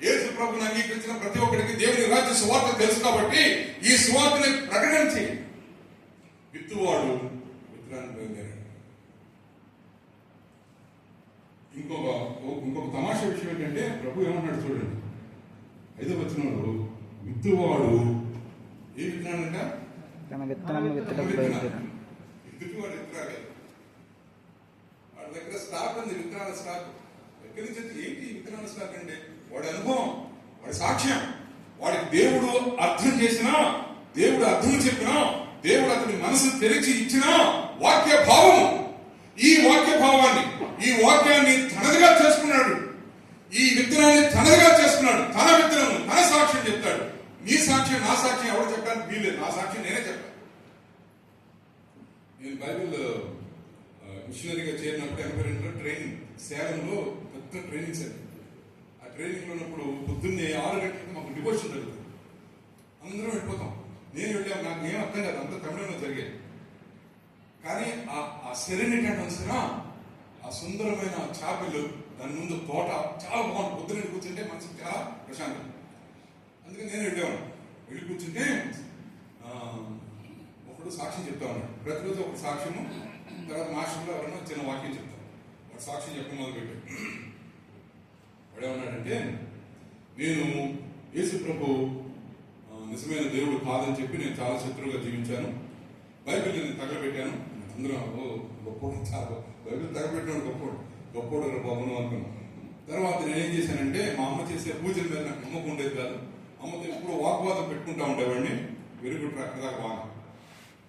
యేసు ప్రభుని అంగీకరించిన ప్రతి ఒక్కరికి దేవుని రాజ్య సువార్త తెలుసు కాబట్టి ఈ సువార్తని ప్రకటన చేయండి. విత్తువాడు విత్తనాన్ని బయలుదేరాడు. ఇంకొక తమాషా విషయం ఏంటంటే ప్రభు ఏమన్నాడు చూడండి, 5వ వచనంలో, విత్తువాడు ఏ విత్తనాలంట? తన విత్తనము విత్తడానికి బయలుదేరాడు. విత్తువాడు విత్తనాలే. వాడి దగ్గర స్టాక్ ఉంది, విత్తనాల స్టాక్. ఎక్కడి నుంచి ఏంటి విత్తనాల స్టాక్ అంటే వాడి అనుభవం, వాడి సాక్ష్యం. వాడికి దేవుడు అర్థం చేసినా, దేవుడు అర్థం చెప్పినా, దేవుడు అతని మనసు తెరిచి ఇచ్చిన వాక్య భావం. ఈ వాక్య భావాన్ని, ఈ వాక్యాన్ని తనదిగా చేసుకున్నాడు. ఈ విత్తనాన్ని తనదిగా చేసుకున్నాడు. తన విత్తనం, తన సాక్ష్యం చెప్తాడు. నీ సాక్ష్యం, నా సాక్ష్యం ఎవరు చెప్పడానికి వీల్లేదు. నా సాక్ష్యం నేనే చెప్తాను. నేను బైబిల్ మిషనరీగా చేరినప్పుడు 82లో ట్రైనింగ్, సేలంలో పెద్ద ట్రైనింగ్ సెంటర్. ఆ ట్రైనింగ్ లో ఉన్నప్పుడు పొద్దున్నే 6 గంటలకు మాకు డివోషన్ జరుగుతుంది. అందరం వెళ్ళిపోతాం. నేను వెళ్ళాము, నాకు ఏం అర్థం కాదు, అంత తమిళంలో జరిగేది. కానీ ఆ సెరెనిటీ అంటే ఆ సుందరమైన చాపలు, దాని ముందు తోట చాలా బాగుంది. పొద్దున్న కూర్చుంటే మనసు చాలా ప్రశాంతం. అందుకని నేను వెళ్ళేవాడు. వెళ్ళి కూర్చుంటే ఒకడు సాక్ష్యం చెప్తా ఉన్నాడు. ప్రతిరోజు ఒక సాక్ష్యము, తర్వాత మాస్టర్లో ఎవరైనా చిన్న వాక్యం చెప్తాను. వాడు సాక్ష్యం చెప్పడం మొదలుపెట్టాడు. వాడేమన్నాడంటే, నేను యేసు ప్రభు నిజమైన దేవుడు కాదని చెప్పి నేను చాలా శత్రువుగా జీవించాను. బైబిల్ నేను తగలబెట్టాను. అందరూ గొప్పోడు, చాలా బైబిల్ తగలబెట్టాడు, గొప్పోడు బాబును అనుకున్నాను. తర్వాత నేను ఏం చేశానంటే, మా అమ్మ చేసే పూజల మీద నాకు నమ్మకం ఉండేది కాదు. అమ్మతో ఎప్పుడు వాగ్వాదం పెట్టుకుంటా ఉండేవాడిని. వెలుగుడు దాకా బాగా.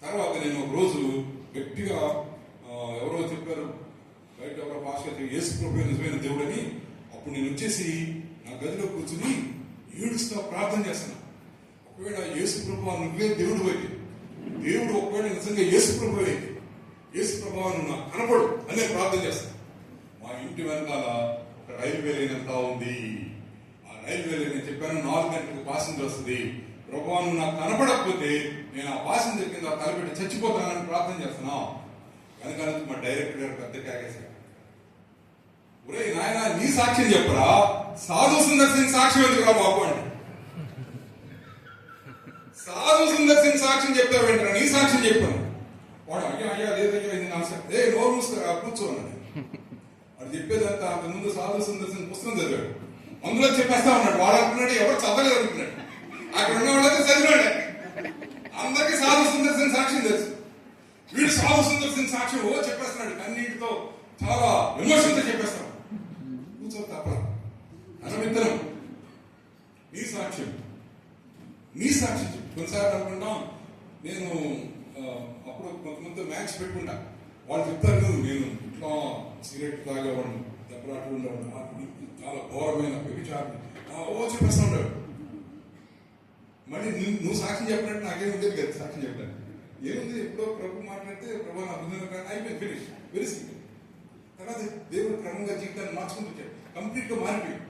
తర్వాత నేను ఒక రోజు గట్టిగా ఎవరో చెప్పారు, బయట ఎవరో భాష యేసు ప్రభు నిజమైన దేవుడని. అప్పుడు నేను వచ్చేసి నా గదిలో కూర్చుని ఏడుస్తా ప్రార్థన చేస్తాను. ఒకవేళ యేసు ప్రభు నువ్వే దేవుడు అయితే, దేవుడు ఒకవేళ నిజంగా యేసు ప్రభు అయితే, యేసు ప్రభావం నాకు కనపడు అనే ప్రార్థన చేస్తాను. మా ఇంటి వెనకాల ఒక రైల్వే లైన్ అంతా ఉంది. ఆ రైల్వే లైన్ నేను చెప్పాను 4 గంటలకు పాసింజర్ వస్తుంది. ప్రభావం నాకు కనపడకపోతే నేను ఆ పాసింజర్ కింద తలపెట్టి చచ్చిపోతానని ప్రార్థన చేస్తున్నా. వెనకాల మా డైరెక్టర్ గారు పెద్ద కాగేశారు, ఒరే నాయన నీ సాక్ష్యం చెప్పరా, సాధు సుందర్ సింగ్ సాక్ష్యం ఎందుకురా బాబు అంటే. సాధు సుందర్ సింగ్ సాక్ష్యం చెప్తావు ఏంటరా, నీ సాక్ష్యం చెప్పాను. వాడు అయ్యా లేదయ్యా ఇది నా సాక్ష్యం, నోరు మూసుకురా కూర్చోన్నాడు. వాడు చెప్పేదంతా అంతకుముందు సాధు సుందర్ సింగ్ పుస్తకం చదివాడు, అందులో చెప్పేస్తా ఉన్నాడు. వాడు అనుకున్నాడు ఎవరు చదవలేదు అనుకున్నాడు. అక్కడ ఉన్న వాళ్ళైతే చదివాడే. అందరికీ సాధు సుందర్ సింగ్ సాక్ష్యం తెలుసు. వీడు సాధు సుందర్ సింగ్ సాక్ష్యం చెప్పేస్తున్నాడు, కన్నీటితో చాలా ఎమోషన్తో చెప్పేస్తాడు. కూర్చో తప్ప అనమిత్తరం నీ సాక్ష్యం చెప్పు. కొన్నిసార్లు అనుకుంటాం, నేను అప్పుడు కొంతమంది మ్యాచ్ పెట్టుకుంటా. వాళ్ళు చెప్తారు నేను ఇట్లా సిగరెట్ తాగేవాడిని, దెబ్బలాట్లు ఉండేవాడిని, చాలా ఘోరమైన వ్యభిచారిని చెప్పేస్తా ఉంటాడు. మళ్ళీ నువ్వు సాక్ష్యం చెప్పినట్టు నాకేం ఉండేది కదా. సాక్ష్యం చెప్పడానికి ఏముంది, ఎప్పుడో ప్రభు మాట్లాడితే ప్రభు నా బుద్ధి అయిపోయింది, ఫినిష్, వెరీ సింపుల్. తర్వాత దేవుడు క్రమంగా జీవితాన్ని మార్చుకుంటూ వచ్చాడు, కంప్లీట్ గా మారిపోయింది.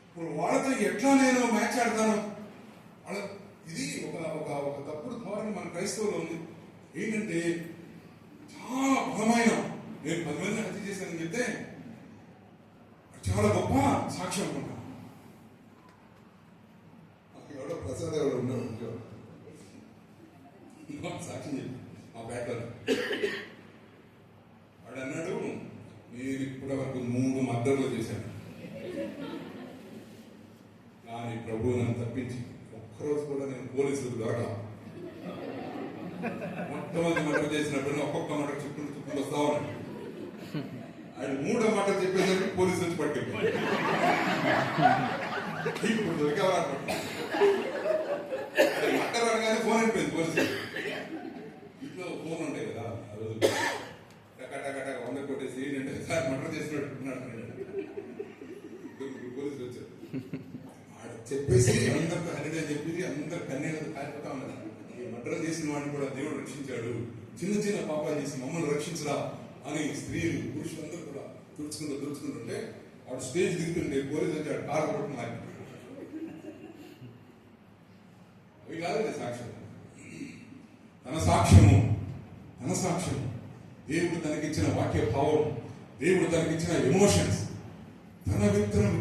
ఇప్పుడు వాళ్ళతో ఎట్లా నేను మ్యాచ్ ఆడతాను, ఇది ఒక ఒక ఒక తప్పుడు ధోరణి మన క్రైస్తవులో ఉంది. ఏంటంటే చాలా బలమైన, నేను 10 మందిని హత్య చేశానని చెప్తే చాలా గొప్ప సాక్ష్యం అనుకుంటా. ఎవడో ప్రసాద్ ఎవడో ఉన్నాడు సాక్ష్యం చెప్పి మా పేటలో వాడు అన్నాడు, నేను ఇప్పటి వరకు 3 మర్డర్లు చేశాను, కానీ ప్రభువు నన్ను తప్పించి ఒక్కరోజు కూడా నేను పోలీసులకు దొరకలా. మొట్టమొదటి మర్డర్ చేసినప్పుడు ఒక్కొక్క మర్డర్ చెప్పుకుంటూ వస్తా ఉన్నాడు. ఆయన 3వ మర్డర్ చెప్పేసరికి పోలీసులు వచ్చి పట్టుకెళ్ళి ఇప్పుడు దొరికేవారు మర్డర్ అనగానే ఫోన్ అయిపోయింది పోలీసులు. ఇంట్లో ఫోన్ ఉంటాయి కదా ఆ రోజు, టక 100 కొట్టేసి ఏంటంటే సార్ మర్డర్ చేసినట్టున్నాడు పోలీసులు వచ్చారు. చెప్పేసి అందరికి హరిగా చెప్పింది, అందరు కన్నీళ్ళు కారిపోతా ఉన్నారు. ఈ మర్డర్ చేసిన వాడిని కూడా దేవుడు రక్షించాడు, చిన్న చిన్న పాపాలు చేసి మమ్మల్ని రక్షించరా అని స్త్రీలు పురుషులందరూ కూడా తుడుచుకుంటుంటే వాడు స్టేజ్ దిగుతుంటే పోలీసు వచ్చాడు కారు కొట్టుకున్నారు. అవి కాదండి సాక్ష్యం. తన సాక్ష్యము దేవుడు తనకిచ్చిన వాక్య భావం, దేవుడు తనకిచ్చిన ఎమోషన్స్. తన విత్తనం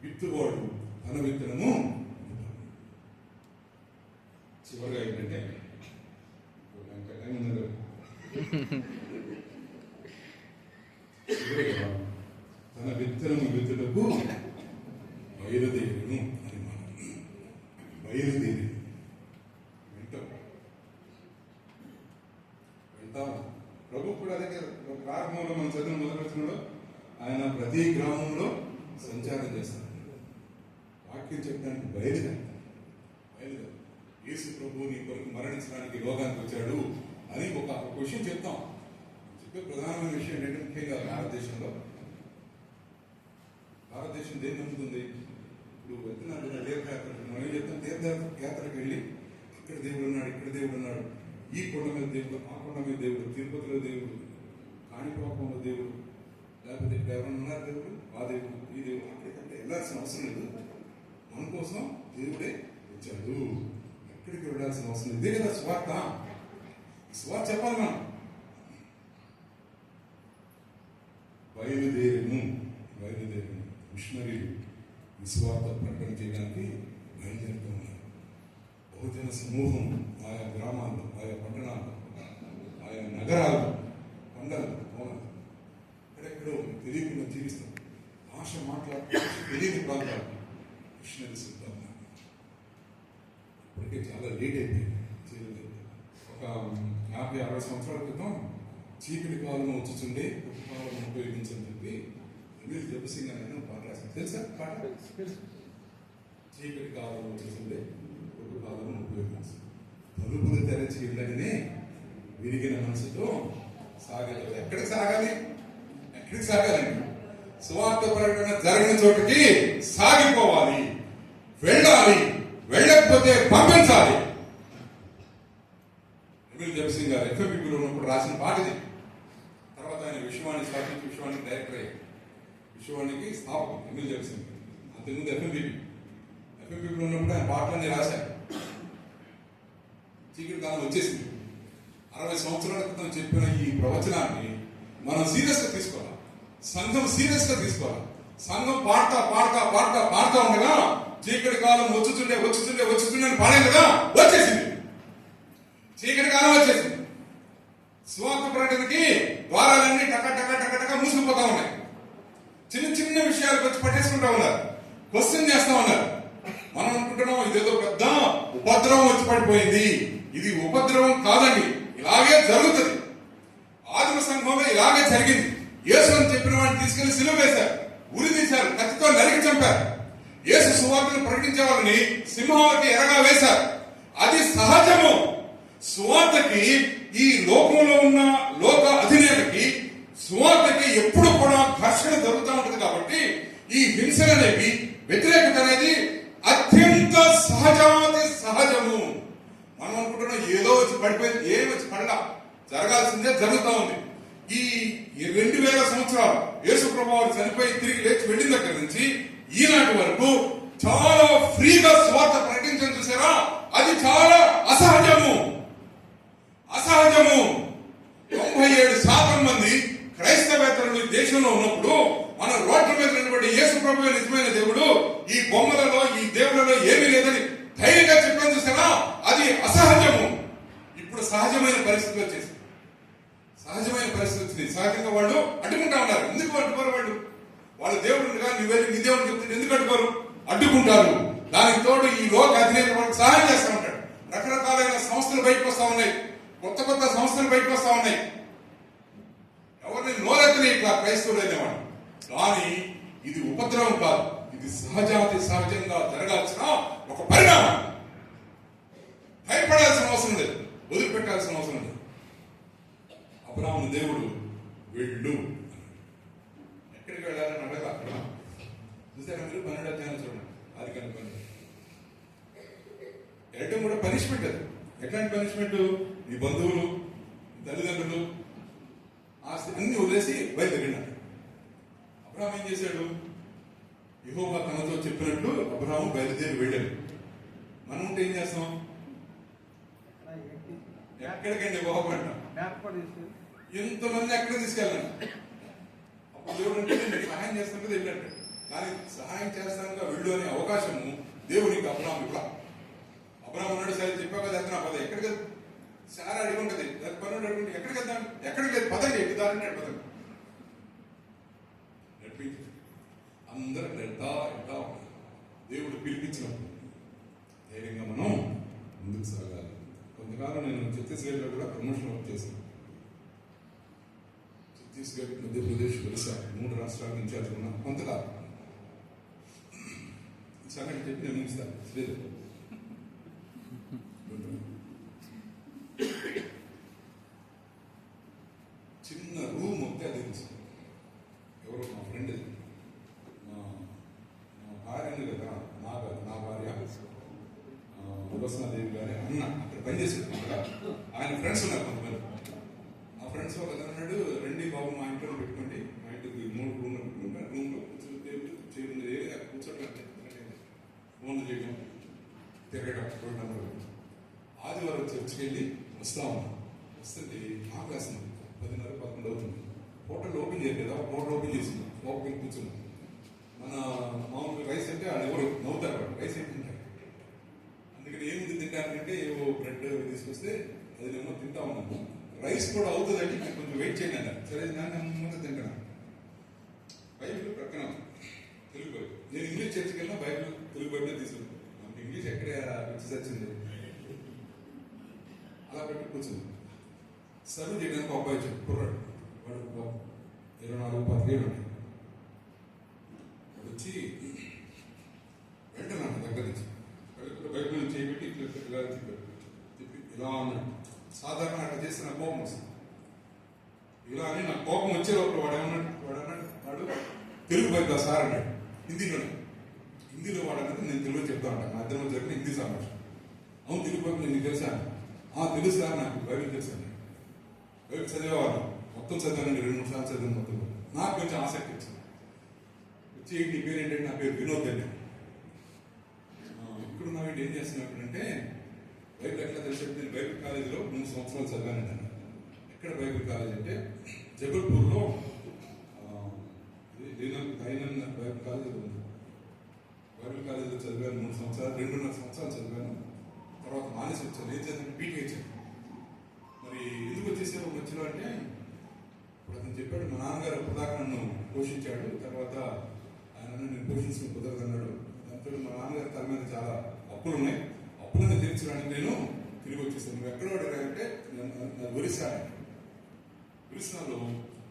విత్తువాడు తన విత్తనము. చివరిగా ఏంటంటే తన విత్తనము విత్తుటకు బయలుదేరును అని మనం బయలుదేరి వెళ్తాం. ప్రభు కూడా అదే ప్రారంభంలో మనం చదివిన మొదలుపెట్టినప్పుడు ఆయన ప్రతి గ్రామంలో సంచారం చేస్తారు, వాక్యం చెప్పడానికి బయలుదేరు. యేసు ప్రభు నీ కొరకు మరణించడానికి లోకానికి వచ్చాడు అని ఒక విషయం చెప్తాం. చెప్పే ప్రధానమైన విషయం ఏంటంటే ముఖ్యంగా భారతదేశం దేని నమ్ముతుంది? ఇప్పుడు వెళ్తున్నారు తీర్థయాత్ర, మనం ఏం చెప్తాం, తీర్థయాత్రకి వెళ్ళి ఇక్కడ దేవుడు ఉన్నాడు, ఇక్కడ దేవుడు ఉన్నాడు, ఈ కొండ మీద దేవుడు, ఆ కొండ మీద దేవుడు, తిరుపతిలో దేవుడు, కాణిపాకంలో దేవుడు, లేకపోతే ఇక్కడ ఎవరైనా ఉన్నారు దేవుడు, ఆ దేవుడు, ఈ దేవుడు, అక్కడికంటే వెళ్ళాల్సిన అవసరం లేదు. మన కోసం దేవుడే వచ్చాడు, ఎక్కడికి వెళ్ళాల్సిన అవసరం లేదు. ఇదే కదా స్వార్థ. స్వార్థ చెప్పాలి మనం. బయలుదేరును మిషనరీలు విశ్వార్థ ప్రకటన చేయడానికి బయలుదేరుతూ ఉన్నారు. బహుజన సమూహం ఆయా గ్రామాల్లో, ఆయా పట్టణాల్లో, ఆయా నగరాల్లో, కొండలు, కోనలు ఎక్కడెక్కడో తెలియకుండా జీవిస్తాం. భాష మాట్లాడుతూ తెలియని ప్రాంతాలు మిషనరీస్ వెళ్తా ఉన్నారు. ఇప్పటికే చాలా లేట్ అయిపోయింది. ఒక 50-60 సంవత్సరాల క్రితం చీకటి కాలం వచ్చుచుండే పొట్టు కాలం ఉపయోగించని చెప్పి అనిల్ జపసింగ్ అని పాట రాశారు. తెలుసా పాట? చీకటి కాలం వచ్చుచుండే పొట్టు కాలం ఉపయోగించు, తలుపులు తెరచి వెళ్ళగానే విరిగిన మనసుతో సాగలేదు. ఎక్కడికి సాగాలి? సువార్త ప్రకటన జరిగిన చోటుకి సాగిపోవాలి, వెళ్ళాలి, వెళ్ళకపోతే పంపించాలి. అనిల్ జపసింగ్ గారు ఎఫ్ఎంబీలో ఉన్నప్పుడు రాసిన పాట ఇది. తర్వాత ఆయన విశ్వాన్ని స్థాపించి విశ్వానికి డైరెక్టర్ అయ్యారు. విశ్వానికి స్థాపకం అనిల్ జపసింగ్. అంతకుముందు ఎఫ్ఎంబీలో ఉన్నప్పుడు ఆయన పాటలన్నీ రాశారు. చీకటి కాలం వచ్చేసింది. 60 సంవత్సరాల క్రితం చెప్పిన ఈ ప్రవచనాన్ని మనం సీరియస్ గా తీసుకోవాలి. సంఘం సీరియస్ గా తీసుకోవాలి. సంఘం పాడుతా ఉండగా చీకటి కాలం వచ్చుతుండే అని పాడాం కదా, వచ్చేసింది. చీకటి కాలం వచ్చేసింది. సువార్త ప్రకటనకి ద్వారాలన్నీ టక మూసుకుపోతా ఉన్నాయి. చిన్న విషయాలకు వచ్చి పట్టేసుకుంటా ఉన్నారు, క్వశ్చన్ చేస్తా ఉన్నారు. మనం అనుకుంటున్నాం ఇదేదో పెద్ద ఉపద్రవం వచ్చి పడిపోయింది. ఇది ఉపద్రవం కాదండి, ఇలాగే జరుగుతుంది. ఆదిమ సంఘంలో ఇలాగే జరిగింది. యేసు అని చెప్పిన వాడిని తీసుకెళ్లి సిలువ వేశారు, ఉరి తీశారు, కత్తితో నరికి చంపారు. యేసు సువార్తను ప్రకటించే వాళ్ళని సింహాలకి ఎరగా వేశారు. అది సహజము. సువార్తకి ఈ లోకంలో ఉన్న లోక అధినేతకి సువార్తకి ఎప్పుడు కూడా ఘర్షణ జరుగుతూ ఉంటుంది. కాబట్టి ఈ హింసలు అనేవి, వ్యతిరేకత అనేది అత్యంత సహజము. మనం అనుకుంటున్నాం ఏదో వచ్చి పడిపోయింది, ఏం వచ్చి పడలా, జరగాల్సిందే జరుగుతూ ఉంది. ఈ 2000 సంవత్సరాలు యేసు ప్రభువు చనిపోయి తిరిగి లేచి వెళ్ళిన దగ్గర నుంచి ఈనాటి వరకు చాలా ఫ్రీగా స్వార్థ ప్రకటించారు. పరిస్థితిని చూసారా, అది చాలా అసహజము. 97% మంది క్రైస్తవేతరులు ఈ దేశంలో ఉన్నప్పుడు మన రోడ్ల మీద నిలబడి యేసు ప్రభువే నిజమైన దేవుడు, ఈ బొమ్మలలో ఈ దేవులలో ఏమీ లేదని ధైర్యంగా చెప్పని చూసారా, అది అసహజము. ఇప్పుడు సహజమైన పరిస్థితి వచ్చేసి సహజమైన పరిస్థితి వచ్చింది. సహజంగా వాళ్ళు అడ్డుకుంటా ఉన్నారు. ఎందుకు అడ్డుకోరు? వాళ్ళు దేవుడు నువ్వు నీ దేవుడు చెప్తే ఎందుకు అడ్డుకోరు? అడ్డుకుంటారు. దానికి తోడు ఈ లోక అధినేత వాళ్ళకి సహాయం చేస్తూ ఉంటాడు. రకరకాలైన సంస్థలు బయటకు వస్తా ఉన్నాయి, కొత్త కొత్త సంస్థలు బయటకు వస్తా ఉన్నాయి. ఎవరిని నోరెత్తని ఇట్లా క్రైస్తవులు అనేవాడు. కానీ ఇది ఉపద్రవం కాదు, ఇది సహజంగా జరగాల్సిన ఒక పరిణామం. భయపడాల్సిన అవసరం లేదు, వదిలిపెట్టాల్సిన అవసరం లేదు. అబ్రాహాము దేవుడు వెళ్ళు, ఎక్కడికి వెళ్ళాలని అడగ. అక్కడ చూసారా మీరు 12వ అధ్యాయం చూడండి, అది కనుక వెళ్ళటం కూడా పనిష్మెంట్. అది ఎట్లాంటి పనిష్మెంట్? నీ బంధువులు, తల్లిదండ్రులు, ఆస్తి అన్ని వదిలేసి బయలుదేరినాడు. అబ్రాహాం ఏం చేశాడు? యెహోవా తనతో చెప్పినట్లు అబ్రాహాము బయలుదేరి వెళ్ళాడు. మనం ఉంటే ఏం చేస్తాం? ఎక్కడికండి బాగుపడ్డా, ఎంతమంది ఎక్కడ తీసుకెళ్ళాను. అప్పుడు దేవుడు అంటే నేను సహాయం చేస్తాను కదా వెళ్ళండి, కానీ సహాయం చేస్తానుగా వెళ్ళు అనే అవకాశము దేవునికి అబ్రాహాం ఇవ్వ. అబ్రాహాం ఉన్నాడు, సరే చెప్పావు కదా ఎత్తనా పద, ఎక్కడికి వెళ్తాం? సారా అడుగుంటది, పనులు అడుగుంటే ఎక్కడికి వెళ్తాను? ఎక్కడికి లేదు, పదండి ఎక్కుతారంటే పదండి నడిపించి అందరూ వెళ్తా దేవుడు పిలిపించినప్పుడు ధైర్యంగా మనం ముందుకు సాగాలి. కొంతకాలం నేను ఛత్తీస్గఢ్లో కూడా ప్రమోషన్ వర్క్ చేశాను. ఛత్తీస్గఢ్, మధ్యప్రదేశ్, ఒరిస్సా 3 రాష్ట్రాల నుంచి అట్లా కొంతకాలం సంగతి చెప్పి నేను ముగిస్తాను. లేదు చిన్న రూమ్ వస్తే అది ఎవరో మా ఫ్రెండ్, మా భార్య ఉంది కదా, నా భార్య ఉపాసనాదేవి గారి అన్న అక్కడ పనిచేసేది. ఆయన ఫ్రెండ్స్ ఉన్నారు కొంతమంది. ఆ ఫ్రెండ్స్ ఒక అన్నాడు, రండి బాబు మా ఇంట్లో పెట్టుకోండి, మా ఇంటికి 3 రూమ్లు పెట్టుకుంటా, రూమ్లో కూర్చొని కూర్చోటం, ఫోన్లు చేయడం, తిరగడం, చూడడం. ఆదివారం చర్చికి వెళ్ళి వస్తా ఉన్నాం. వస్తుంది ఆకాశం 10:30-11 అవుతుంది. హోటల్ ఓపెన్ చేయలేదు కదా, హోటల్ ఓపెన్ చేసింది, ఓపెన్ కూర్చున్నాం. మన మామూలుగా రైస్ అంటే వాళ్ళు ఎవరు నవ్వుతారు, వాడు రైస్ ఏంటంటారు. అందుకని ఏముంది తింటానంటే ఏవో బ్రెడ్ తీసుకొస్తే అది నేను తింటా ఉన్నాను. రైస్ కూడా అవుతుందండి, నాకు కొంచెం వెయిట్ చేయండి అన్నారు. సరే ముందు తింటాను. బైబిల్ ప్రక్కన తెలుగు బైబిల్. నేను ఇంగ్లీష్ చర్చికి వెళ్ళినా బైబిల్ తెలుగు బైబిల్ తీసుకుంటాను. నాకు ఇంగ్లీష్ ఎక్కడ వచ్చి వచ్చింది. అలా పెట్టి కూర్చుంది. సర్వ్ చేయడానికి అబ్బాయి వచ్చాడు, కుర్రాడు. వాడు 24-25 ఉంటాయి. వచ్చి వెంటనే దగ్గర నుంచి బైబిల్ చేయబెట్టి ఇట్లా చెప్పి ఇలా అన్నాడు. సాధారణ అట్లా చేస్తే నాకు కోపం వస్తుంది. ఇలా అని నాకు కోపం వచ్చే లోపల వాడు తెలుగు బైబిల్ సార్ అన్నాడు. హిందీలో వాడన్నది నేను తెలుగు చెప్తా ఉంటాను. నా ఇద్దరు జరిగిన హిందీ సంభాషణ. అవును తెలుగు బైబిల్ నీకు తెలుసా? తెలుసు సార్, నాకు బైబిల్ తెలుసు అండి. బైబిల్ చదివేవాడు, మొత్తం చదివానండి, 2-3 సార్లు చదివాను మొత్తం. నాకు కొంచెం ఆసక్తి వచ్చింది. వచ్చి నీ పేరు ఏంటంటే, నా పేరు వినోద్ అండి. ఇక్కడ ఉన్నావేంటి, ఏం చేస్తున్నప్పుడంటే బైబిల్ ఎట్లా తెలిసి, నేను బైబిల్ కాలేజీలో 3 సంవత్సరాలు చదివానండి. ఎక్కడ బైబిల్ కాలేజ్ అంటే జబల్పూర్లో దైనంద బైబిల్ కాలేజీలో ఉంది. బైబిల్ కాలేజీలో చదివాను 3 సంవత్సరాలు, 2.5 సంవత్సరాలు చదివాను. తర్వాత మానేసి వచ్చాను. ఏం చేద్దాం, బీటీ వచ్చాను. మరి ఎందుకు వచ్చేసారు మధ్యలో అంటే, ఇప్పుడు అతను చెప్పాడు, మా నాన్నగారు అప్పటిదాకా నన్ను పోషించాడు, తర్వాత ఆయన నేను పోషించిన కుదరదన్నాడు. దాంతో మా నాన్నగారి తల మీద చాలా అప్పులు ఉన్నాయి, అప్పులను తీర్చడానికి నేను తిరిగి వచ్చేసాను. నువ్వు ఎక్కడ అడిగారంటే ఒరిస్సాలో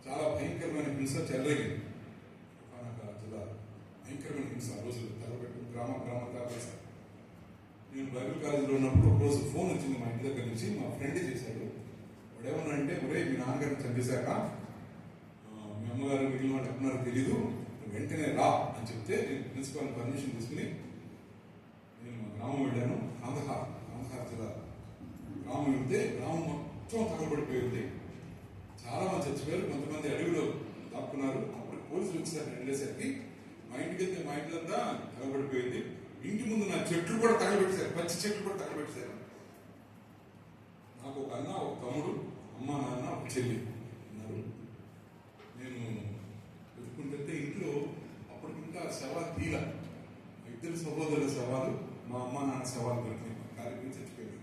చాలా భయంకరమైన హింస చెలరేగింది. జిల్లా భయంకరమైన హింస ఆ రోజులు తలపెట్టు గ్రామ కాపేశారు. నేను బైబిల్ కాలేజీలో ఉన్నప్పుడు ఒక రోజు ఫోన్ వచ్చింది మా ఇంటి దగ్గర నుంచి. మా ఫ్రెండ్ చేశాడు. వాడు ఏమన్నా అంటే, ఒరే మీ నాన్నగారిని చంపేశాక మీ అమ్మగారు మిగిలిన వాళ్ళు ఎక్కడున్నారో తెలీదు, వెంటనే రా అని చెప్తే నేను ప్రిన్సిపాల్ పర్మిషన్ తీసుకుని నేను గ్రామం వెళ్ళాను. ఆంధ్రహార్ జిల్లా గ్రామం వెళ్తే గ్రామం మొత్తం తగలబడిపోయింది. చాలా మంది చచ్చిపోయారు, కొంతమంది అడవిలో దాక్కున్నారు. అప్పుడు పోలీసులు వచ్చేసరికి వెళ్ళేసరికి మా ఇంటికి వెళ్తే మా ఇంటిదంతా తగలబడిపోయింది. ఇంటి ముందు నా చెట్లు కూడా తగలబెట్టేశారు, పచ్చి చెట్లు కూడా తగలబెట్టేశారు. నాకు ఒక అన్న, ఒక తమ్ముడు, అమ్మ, నాన్న, ఒక చెల్లి ఉన్నారు. నేను వెతుకుంటుంటే ఇంట్లో అప్పటికి ఇంకా శవాలు తీల, ఇద్దరు సహోదరుల శవాలు, మా అమ్మ నాన్న శవాలు దొరికినాయి. కార్యక్రమం చచ్చిపోయింది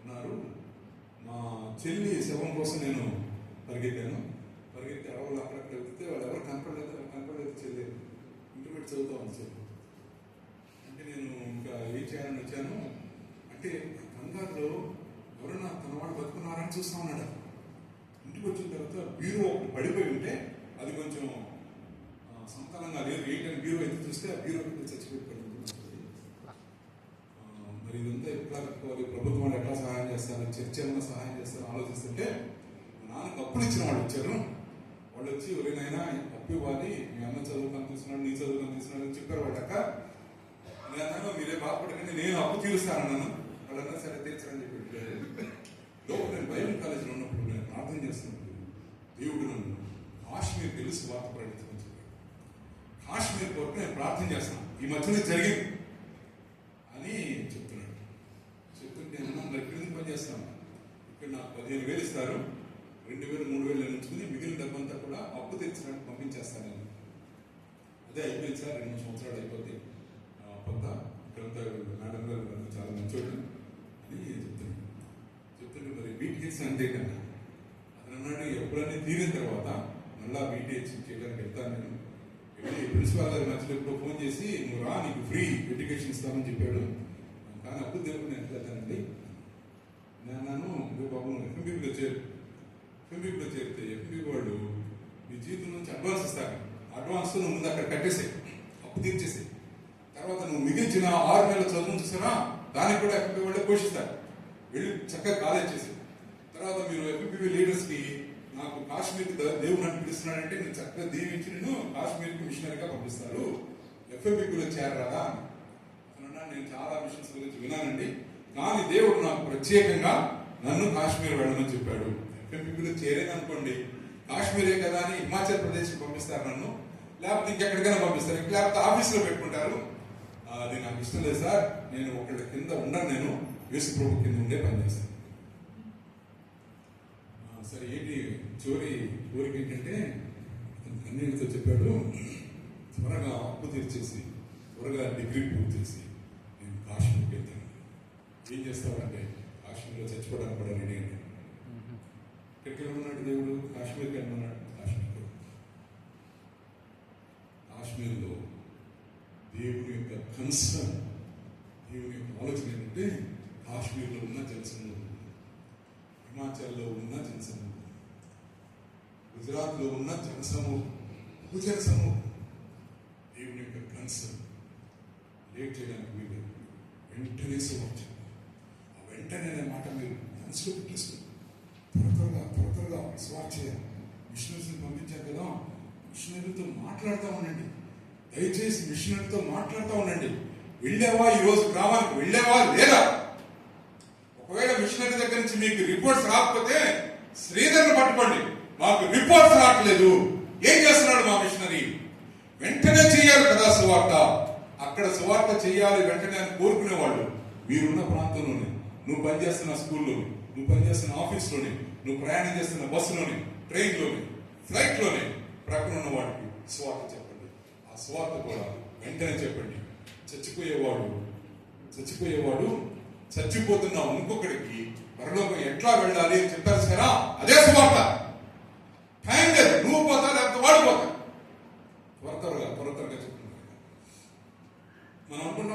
ఉన్నారు. మా చెల్లి శవం కోసం నేను పరిగెత్తాను. పరిగెత్తి అడవులు అక్కడక్కడ వెళ్తే వాళ్ళు ఎవరు కనపడలేదు. చెల్లి ఇంటర్మీడియట్ చదువుతా ఉంది చెల్లి. అంటే నేను ఇంకా ఏం చేయాలని వచ్చాను అంటే కంగారులో ఎవరైనా తన వాళ్ళు బతుకున్నారని చూస్తా ఉన్నాడు. ఇంటికి వచ్చిన తర్వాత బీరో ఒకటి పడిపోయి ఉంటే అది కొంచెం సంతానంగా లేదు. ఏంటని బీరో ఎత్తి చూస్తే ఆ బీరో చచ్చిపోయి మరి ఇదంతా ఎట్లా కట్టుకోవాలి, ప్రభుత్వం వాళ్ళు ఎట్లా సహాయం చేస్తారు, చర్చ ఏమైనా సహాయం చేస్తారని ఆలోచిస్తుంటే నాన్నకు అప్పులు ఇచ్చిన వాళ్ళు వచ్చారు. వాళ్ళు వచ్చి ఎవరైనా అప్పు ఇవ్వాలి, మీ అన్న చదువు కనిపిస్తున్నాడు, నీ చదువు కనిపిస్తున్నాడు అని చెప్పారు. వాళ్ళక నేను మీరే బాధపడకండి, నేను అప్పు తీరుస్తానన్నాను. వాళ్ళన్నా సరే తీర్చని చెప్పి లోపల నేను బైబిల్ కాలేజీలో ఉన్నప్పుడు నేను ప్రార్థన చేస్తున్నప్పుడు దేవుడు నన్ను కాశ్మీర్ తెలుసు వార్త ప్రకటించమని చెప్పాడు. కాశ్మీర్ కొరకు నేను ప్రార్థన చేస్తాను, ఈ మధ్యలో జరిగింది అని చెప్తున్నాడు. చెప్తుంటే నేను ఎక్కడికి పని చేస్తాను, ఇక్కడ నాకు 15,000 ఇస్తారు, 2,000 3,000 ఉంచుకుని మిగిలిన డబ్బంతా కూడా అప్పు తెచ్చినట్టు పంపించేస్తాను నేను. అదే అయిపోయింది సార్, 2 సంవత్సరాలు అయిపోతే అప్పంతా ఇక్కడంతా మేడం గారు చాలా మంచోడు అని చెప్తున్నాను. చెప్తుంటే మరి బీటీహెచ్ అంతే కన్నా అతను అన్నాడు, ఎప్పుడన్నీ తీరిన తర్వాత మళ్ళా బీటీహెచ్ చేయడానికి వెళ్తాను నేను. వెళ్ళి ప్రిన్సిపాల్ గారి మధ్యలో ఎప్పుడో ఫోన్ చేసి నువ్వు రా, నీకు ఫ్రీ ఎడ్యుకేషన్ ఇస్తామని చెప్పాడు. కానీ అప్పుడు దేవుడు నేను ఎట్లా వెళ్తానండి. నేను అన్నాను, బాబు ఎఫ్ఎంబీలో చేరితే ఎఫ్ఎంబీ వాళ్ళు నీ జీవితం నుంచి అడ్వాన్స్ ఇస్తారు, అడ్వాన్స్ నువ్వు ముందు అక్కడ కట్టేసాయి, అప్పు తీర్చేసాయి. తర్వాత నువ్వు మిగిల్చిన 6 నెలల చదువు చూసారా, దానికి కూడా ఎఫ్ఎంబీ వాళ్ళే పోషిస్తారు. వెళ్ళి చక్కగా కాలేజ్ చేసి తర్వాత మీరు ఎఫ్ఎంబీ లీడర్స్ కి నాకు కాశ్మీర్కి దేవుడు నన్ను పిలుస్తున్నాడంటే నేను చక్కగా దీవించి నేను కాశ్మీర్కి మిషనరీగా పంపిస్తారు, ఎఫ్ఎంబీలో చేరరాదా అన్నా. నేను చాలా మిషన్స్ గురించి విన్నానండి, కానీ దేవుడు నాకు ప్రత్యేకంగా నన్ను కాశ్మీర్ వెళ్ళమని చెప్పాడు. ఎఫ్ఎంబీలో చేరేదనుకోండి, కాశ్మీరే కదా అని హిమాచల్ ప్రదేశ్కి పంపిస్తారు నన్ను, లేకపోతే ఇంకెక్కడికైనా పంపిస్తారు, లేకపోతే ఆఫీస్లో పెట్టుకుంటారు. అది నాకు ఇష్టం లేదు సార్, నేను ఒకళ్ళ కింద ఉండను, నేను యేసు ప్రభు కింద ఉండే పనిచేస్తాను. సరే ఏంటి కోరిక ఏంటంటే కన్నీటితో చెప్పాడు, త్వరగా అప్పు తీర్చేసి త్వరగా డిగ్రీ పూర్తి చేసి నేను కాశ్మీర్కి వెళ్తాను. ఏం చేస్తావంటే కాశ్మీర్లో చచ్చిపోవడానికి కూడా రెడీ అండి. ఎక్కడికి వెళ్ళమన్నాడు దేవుడు, కాశ్మీర్కి వెళ్ళమన్నాడు. కాశ్మీర్లో దేవుని యొక్క కన్సర్న్, దేవుని యొక్క ఆలోచన ఏంటంటే కాశ్మీర్లో ఉన్న జనసమూహం, హిమాచల్లో ఉన్న జనసమూహం, గుజరాత్లో ఉన్న జనసమూహం, బహుజనసమూహం, దేవుని యొక్క కన్సర్న్ లేట్ చేయడానికి వీలు వెంటనే సమర్చం. ఆ వెంటనే అనే మాట మీరు మనసులో పెట్టేసుకుని త్వరగా స్వార్ చేయాలి. మిషనరీస్ని పంపించారు కదా, మిషనరీతో మాట్లాడుతూ ఉండండి. దయచేసి మిషనరీతో మాట్లాడుతూ ఉండండి. వెళ్ళావా, ఈరోజు గ్రామానికి వెళ్ళావా లేదా? ఒకవేళ మిషనరీ దగ్గర నుంచి మీకు రిపోర్ట్స్ రాకపోతే శ్రీధర్ని పట్టుకోండి, మాకు రిపోర్ట్స్ రావట్లేదు, ఏం చేస్తున్నాడు మా మిషనరీ? వెంటనే చేయాలి కదా సువార్త, అక్కడ సువార్త చేయాలి వెంటనే అని కోరుకునేవాళ్ళు మీరున్న ప్రాంతంలోనే, నువ్వు పనిచేస్తున్న స్కూల్లోని, నువ్వు పనిచేస్తున్న ఆఫీస్లోని, నువ్వు ప్రయాణం చేస్తున్న బస్సులోని, ట్రైన్లోని, ఫ్లైట్లోని ప్రక్కన ఉన్న వాడికి సువార్త చెప్పండి. ఆ సువార్త కూడా వెంటనే చెప్పండి. చచ్చిపోయేవాడు చచ్చిపోతున్న ఇంకొకడికి పరలోకం ఎట్లా వెళ్ళాలి అని చెప్పారు సరే, అదే సువార్త. టైం లేదు, నువ్వు పోతా లేకపోతే వాడు పోతా.